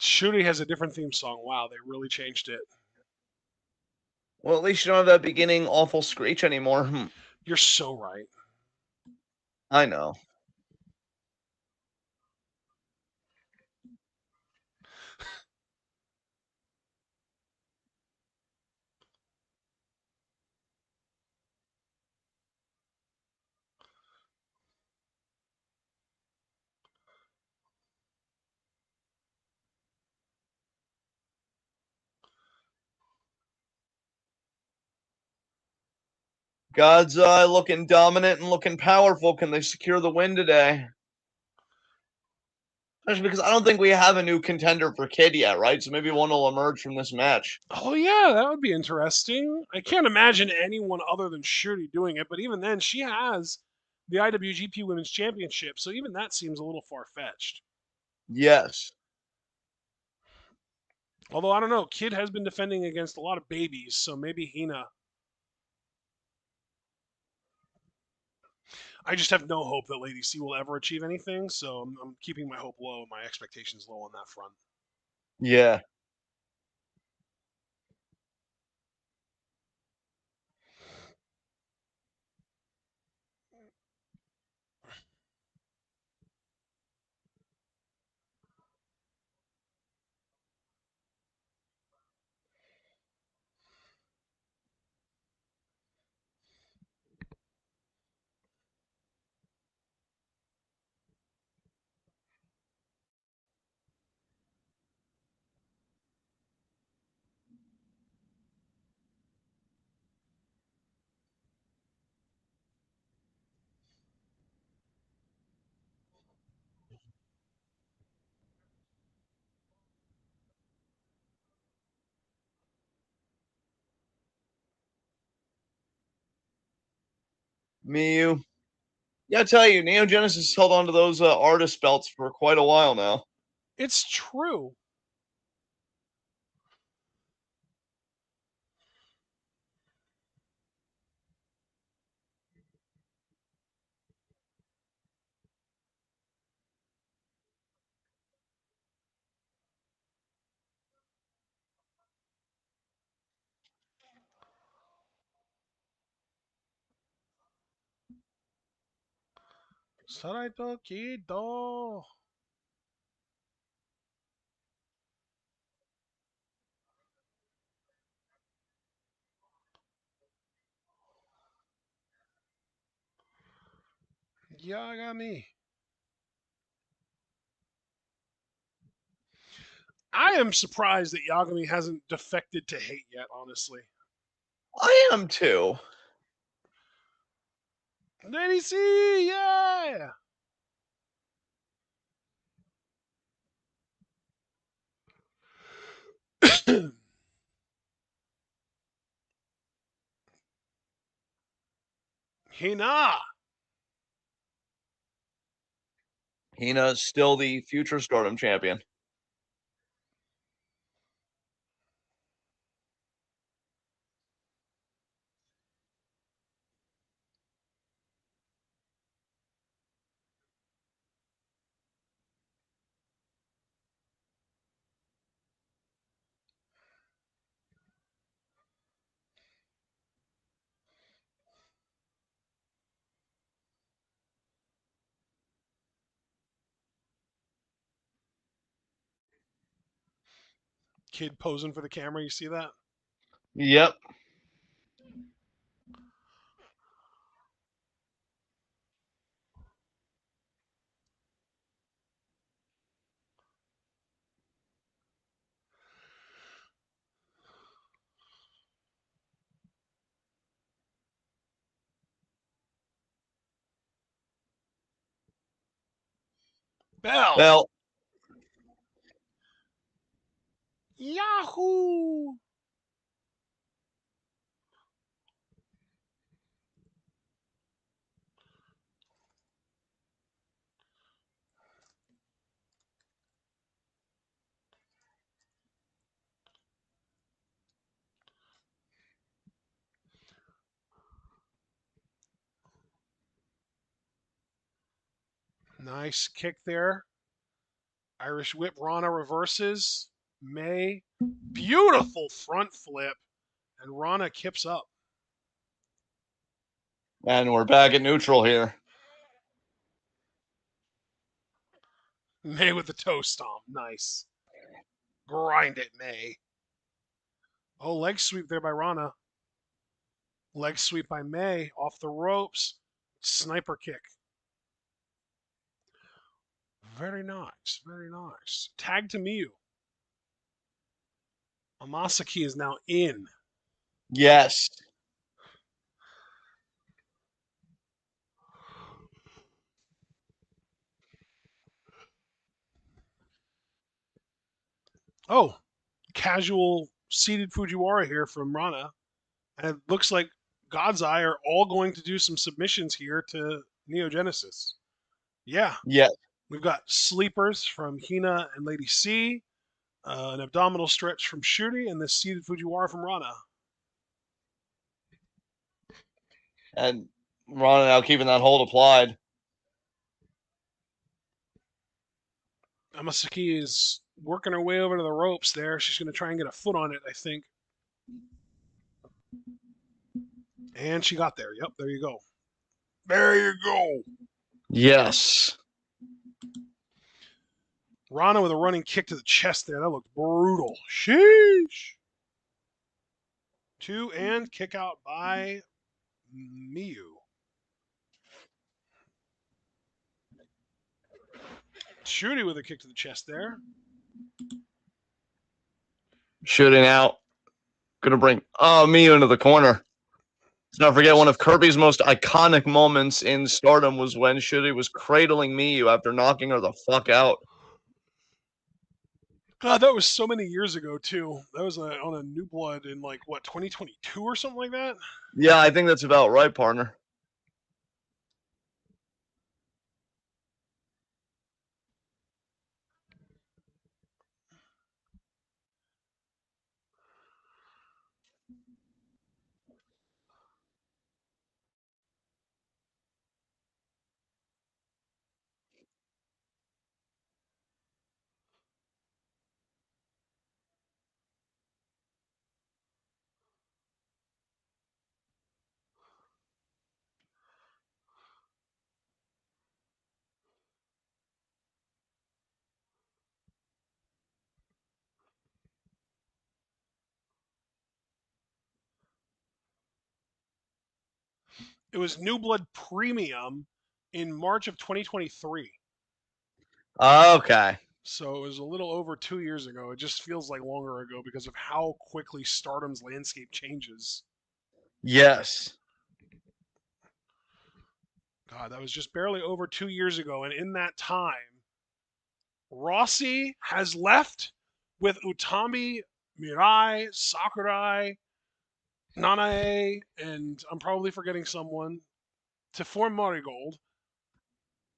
Shuri has a different theme song. Wow, they really changed it. Well, at least you don't have that beginning awful screech anymore. You're so right. I know. God's Eye looking dominant and looking powerful. Can they secure the win today? Especially because I don't think we have a new contender for Kid yet, right? So maybe one will emerge from this match. Oh yeah, that would be interesting. I can't imagine anyone other than Shuri doing it, but even then, she has the IWGP Women's Championship, so even that seems a little far fetched. Yes. Although I don't know, Kid has been defending against a lot of babies, so maybe Hina. I just have no hope that Lady C will ever achieve anything, so I'm keeping my hope low, my expectations low on that front. Yeah. Miyu. Yeah, I tell you, Neo Genesis held on to those artist belts for quite a while now. It's true. Saraito Kido. Yagami. I am surprised that Yagami hasn't defected to hate yet, honestly. I am too. Lady C, yeah! Hina. Hina's still the future Stardom champion. Kid posing for the camera, you see that? Yep. Bell. Well, Yahoo! Nice kick there. Irish whip. Rana reverses. May. Beautiful front flip. And Rana kips up. and we're back at neutral here. May with the toe stomp. Nice. Grind it, May. Oh, leg sweep there by Rana. Leg sweep by May. Off the ropes. Sniper kick. Very nice. Very nice. Tag to Miyu. Amasaki is now in. Yes. Oh, casual seated Fujiwara here from Rana. And it looks like God's Eye are all going to do some submissions here to Neo Genesis. Yeah, Yes. we've got sleepers from Hina and Lady C, an abdominal stretch from Shuri, and this seated Fujiwara from Rana. And Ron now keeping that hold applied. Amasaki is working her way over to the ropes there. She's going to try and get a foot on it, I think. And she got there. Yep, there you go. There you go. Yes. Rana with a running kick to the chest there. That looked brutal. Sheesh. Two and kick out by Miyu. Shooty with a kick to the chest there. Shooting out. Gonna bring Miyu into the corner. Let's not forget one of Kirby's most iconic moments in Stardom was when Shuri was cradling Miyu after knocking her the fuck out. God, that was so many years ago too. That was on a New Blood in like what 2022 or something like that. Yeah, I think that's about right, partner. It was New Blood Premium in March of 2023. Okay. So it was a little over 2 years ago. It just feels like longer ago because of how quickly Stardom's landscape changes. Yes. God, that was just barely over 2 years ago. And in that time, Rossi has left with Utami, Mirai, Sakurai, Nanae, and I'm probably forgetting someone to form Marigold.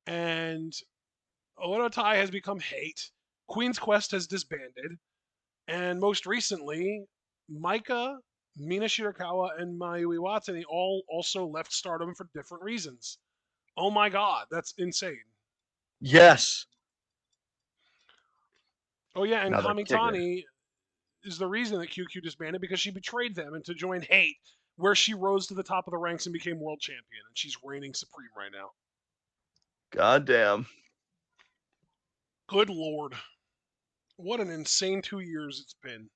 And Oedo has become Hate. Queen's Quest has disbanded. And most recently, Maika, Mina Shirakawa, and Mayui Watani all also left Stardom for different reasons. Oh my god, that's insane. Yes. Oh yeah, and Another kicker. Kamitani is the reason that QQ disbanded because she betrayed them and to join Hate, where she rose to the top of the ranks and became world champion, and she's reigning supreme right now. God damn. Good lord. What an insane 2 years it's been.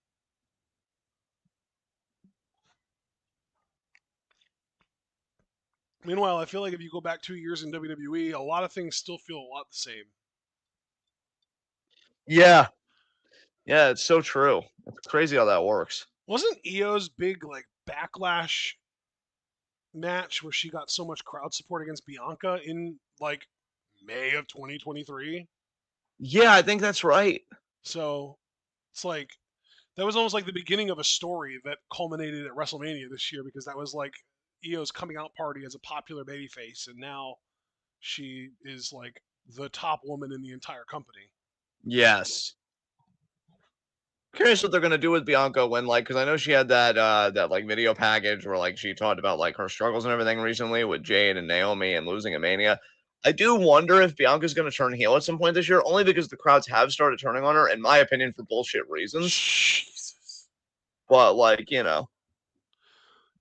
Meanwhile, I feel like if you go back 2 years in WWE, a lot of things still feel a lot the same. Yeah. Yeah, it's so true. It's crazy how that works. Wasn't Io's big like backlash match where she got so much crowd support against Bianca in like May of 2023? Yeah, I think that's right. So it's like that was almost like the beginning of a story that culminated at WrestleMania this year because that was like Io's coming out party as a popular babyface, and now she is like the top woman in the entire company. Yes. Curious what they're gonna do with Bianca when like because I know she had that like video package where like she talked about like her struggles and everything recently with Jade and Naomi and losing a Mania. I do wonder if Bianca's gonna turn heel at some point this year, only because the crowds have started turning on her, in my opinion, for bullshit reasons. Jesus. But like, you know.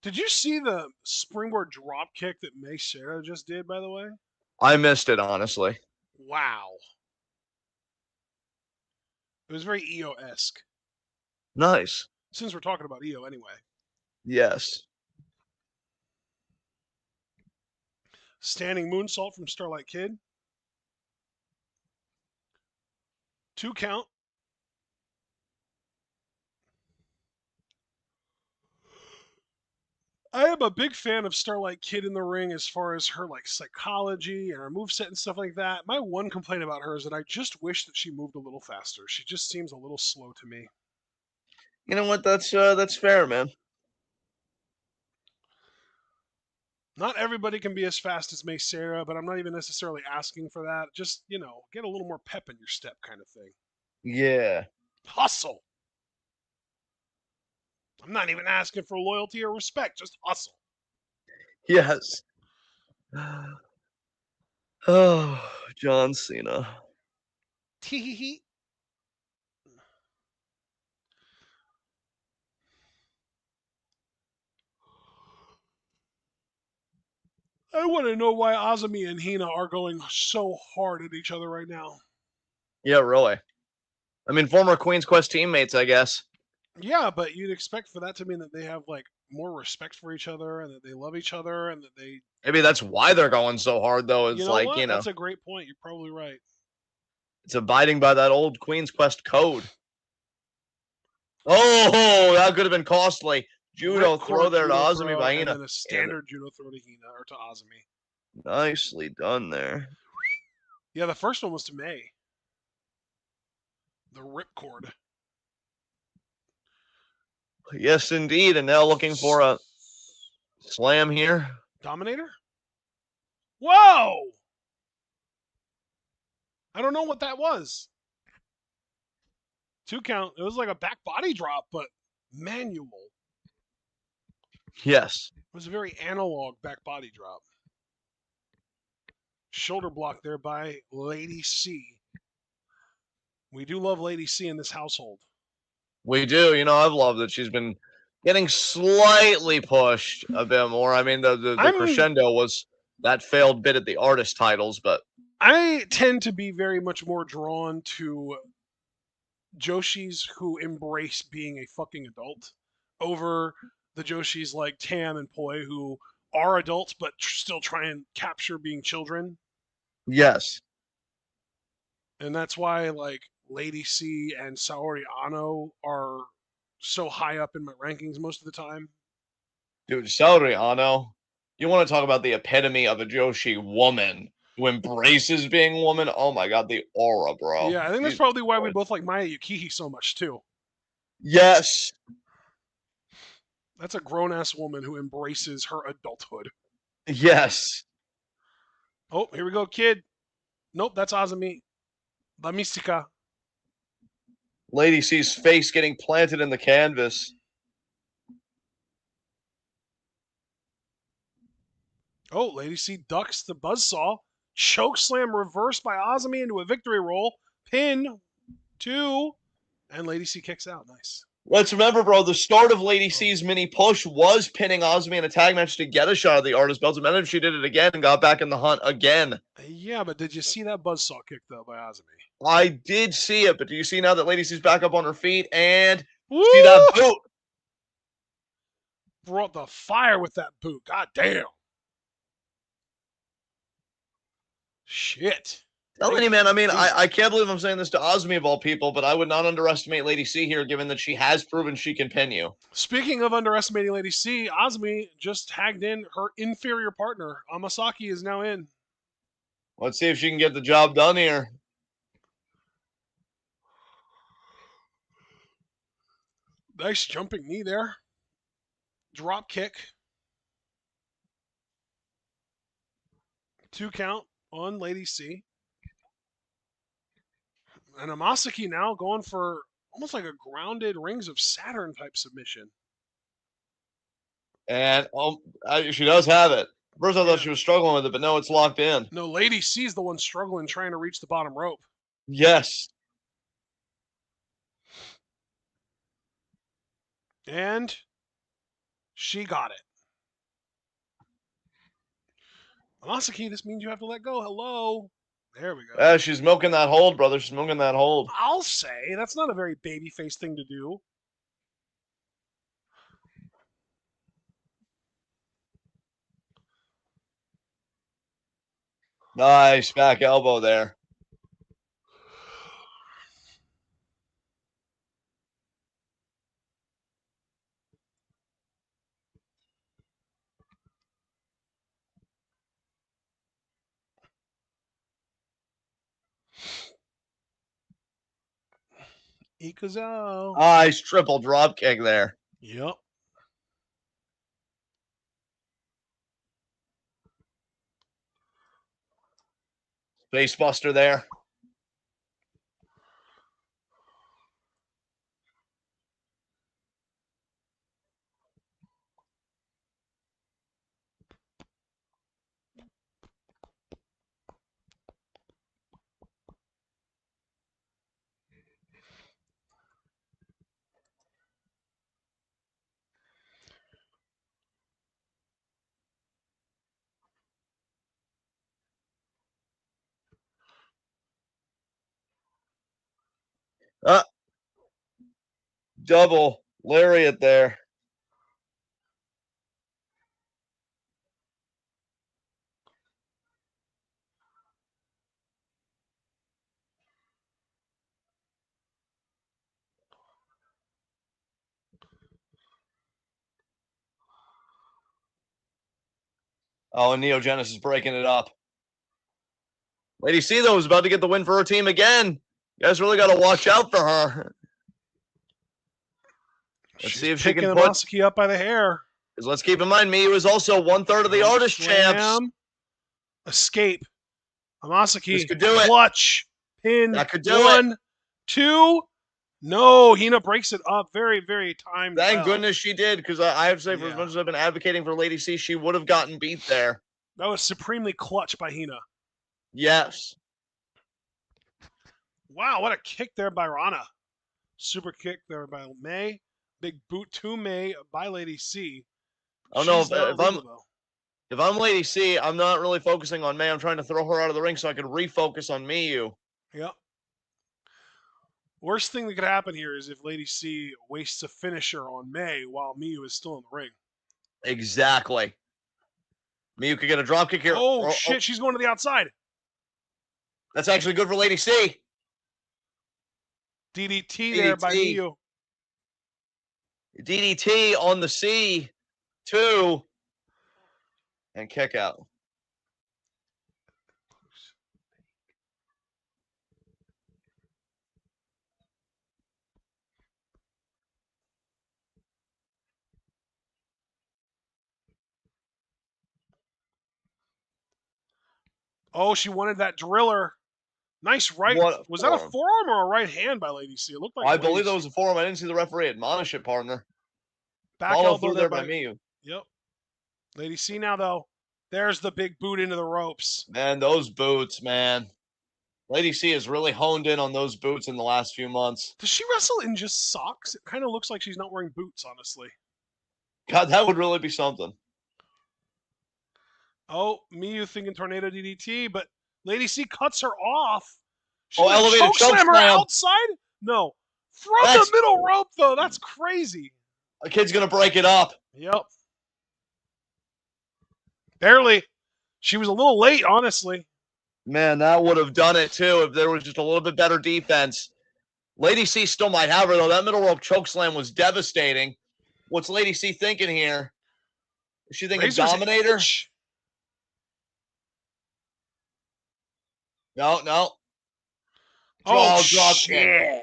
Did you see the springboard drop kick that May Sarah just did, by the way? I missed it, honestly. Wow. It was very EO esque. Nice. Since we're talking about EO anyway. Yes. Standing moonsault from Starlight Kid. 2 count. I am a big fan of Starlight Kid in the ring as far as her like psychology and her moveset and stuff like that. My one complaint about her is that I just wish that she moved a little faster. She just seems a little slow to me. You know what? That's fair, man. Not everybody can be as fast as May Sarah, but I'm not even necessarily asking for that. Just, get a little more pep in your step kind of thing. Yeah. Hustle. I'm not even asking for loyalty or respect, just hustle. Yes. Oh, John Cena. Tee. I want to know why Azumi and Hina are going so hard at each other right now. Yeah, really. I mean, former Queen's Quest teammates, I guess. Yeah, but you'd expect for that to mean that they have like more respect for each other and that they love each other and that they. Maybe that's why they're going so hard, though. You It's know like, what? That's a great point. You're probably right. it's abiding by that old Queen's Quest code. Oh, that could have been costly. Judo throw Ripcord there to judo Azumi throw by and Hina. then a Damn it. standard judo throw to Hina or to Azumi. Nicely done there. Yeah, the first one was to May. The ripcord. Yes, indeed. And now looking for a slam here. Dominator? Whoa! I don't know what that was. 2 count. It was like a back body drop, but manual. Yes. It was a very analog back body drop. Shoulder block there by Lady C. We do love Lady C in this household. We do. You know, I've loved that she's been getting slightly pushed a bit more. I mean, the crescendo was that failed bit at the artist titles, but I tend to be very much more drawn to Joshis who embrace being a fucking adult over the Joshis like Tam and Poi who are adults but still try and capture being children. Yes. And that's why like Lady C and Saori Ano are so high up in my rankings most of the time. Dude, Saori Ano, you want to talk about the epitome of a Joshi woman who embraces being a woman? Oh my god, the aura, bro. Yeah, I think that's She's probably why we gorgeous. both like Maya Yukihi so much too. Yes. That's a grown ass woman who embraces her adulthood. Yes. Oh, here we go, kid. Nope, that's Azumi. La Mystica. Lady C's face getting planted in the canvas. Oh, Lady C ducks the buzzsaw. Choke slam reversed by Azumi into a victory roll. Pin 2. And Lady C kicks out. Nice. Let's remember, bro, the start of Lady Oh. C's mini push was pinning Azumi in a tag match to get a shot of the artist belt. And then she did it again and got back in the hunt again. Yeah, but did you see that buzzsaw kick, though, by Azumi? I did see it, but do you see now that Lady C's back up on her feet and Woo! see that boot? Brought the fire with that boot. God damn. Shit. Telling you, man, I mean, I can't believe I'm saying this to Azumi of all people, but I would not underestimate Lady C here, given that she has proven she can pin you. Speaking of underestimating Lady C, Azumi just tagged in her inferior partner. Amasaki is now in. Let's see if she can get the job done here. Nice jumping knee there. Drop kick. 2 count on Lady C. And Amasaki now going for almost like a grounded Rings of Saturn type submission. And she does have it. First, I Yeah. thought she was struggling with it, but no, it's locked in. No, Lady C's the one struggling trying to reach the bottom rope. Yes. And she got it. Amasaki, this means you have to let go. Hello. There we go. She's milking that hold, brother. She's milking that hold. I'll say that's not a very babyface thing to do. Nice back elbow there. Ikuzo. Nice triple drop kick there. Yep. Face buster there. Double lariat there. Oh, and Neo Genesis breaking it up. Lady C, though, is about to get the win for her team again. You guys really got to watch out for her. Let's see if she can put Amasaki up by the hair. Because let's keep in mind, Miyu is also 1/3 of the artist champs. Escape. Amasaki. This could do it. Clutch. Pin. That could do 1, 2. No, Hina breaks it up. Very, very timed. Thank goodness she did, because I have to say, for as Yeah. much as I've been advocating for Lady C, she would have gotten beat there. That was supremely clutch by Hina. Yes. Wow, what a kick there by Rana. Super kick there by May. Big boot to May by Lady C. I don't know She's not legal, though. if I'm Lady C, I'm not really focusing on May. I'm trying to throw her out of the ring so I can refocus on Miyu. Yep. Worst thing that could happen here is if Lady C wastes a finisher on May while Miyu is still in the ring. Exactly. Miyu could get a drop kick here. Oh, shit. She's going to the outside. That's actually good for Lady C. DDT there by Miyu. DDT on the C. 2. And kick out. Oh, she wanted that driller. Nice right. Was that a forearm or a right hand by Lady C? It looked like I believe that was a forearm. I didn't see the referee admonish it, partner. Back elbow there by Miyu. Yep. Lady C now, though. There's the big boot into the ropes. Man, those boots, man. Lady C has really honed in on those boots in the last few months. Does she wrestle in just socks? It kind of looks like she's not wearing boots, honestly. God, that would really be something. Oh, Miyu thinking tornado DDT, but Lady C cuts her off. Elevated chokeslam her outside? No. From the middle rope, though. That's crazy. A kid's going to break it up. Yep. Barely. She was a little late, honestly. Man, that would have done it, too, if there was just a little bit better defense. Lady C still might have her, though. That middle rope chokeslam was devastating. What's Lady C thinking here? Is she thinking Dominator? No. Oh, shit.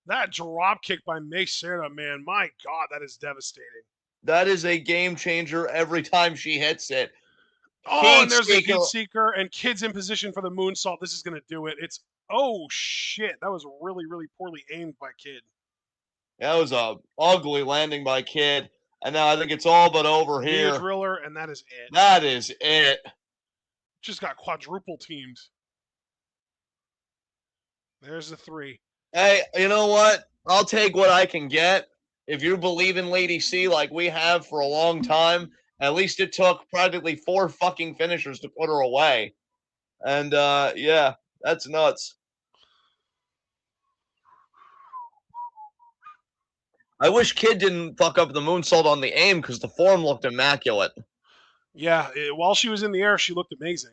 That drop kick by Mesa, man. My God, that is devastating. That is a game changer every time she hits it. Oh, and there's the heat seeker, and Kid's in position for the moonsault. This is going to do it. Oh, shit. That was really, really poorly aimed by Kid. That was a ugly landing by Kid. And now I think it's all but over here. Miyu driller, and that is it. That is it. Just got quadruple teamed. There's the 3. Hey, you know what? I'll take what I can get. If you believe in Lady C like we have for a long time, at least it took practically 4 fucking finishers to put her away. And, yeah, that's nuts. I wish Kid didn't fuck up the moonsault on the aim because the form looked immaculate. Yeah, while she was in the air, she looked amazing.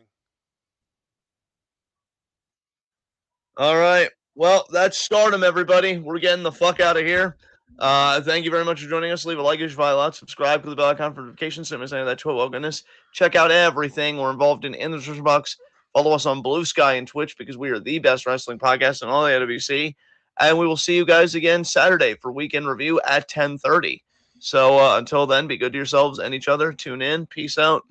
All right. Well, that's Stardom, everybody. We're getting the fuck out of here. Thank you very much for joining us. Leave a like if you find out. Subscribe to the bell icon for notifications. So miss any of that to goodness. Check out everything we're involved in the description box. Follow us on Blue Sky and Twitch because we are the best wrestling podcast in all the AWC. And we will see you guys again Saturday for Weekend Review at 10:30. So until then, be good to yourselves and each other. Tune in. Peace out.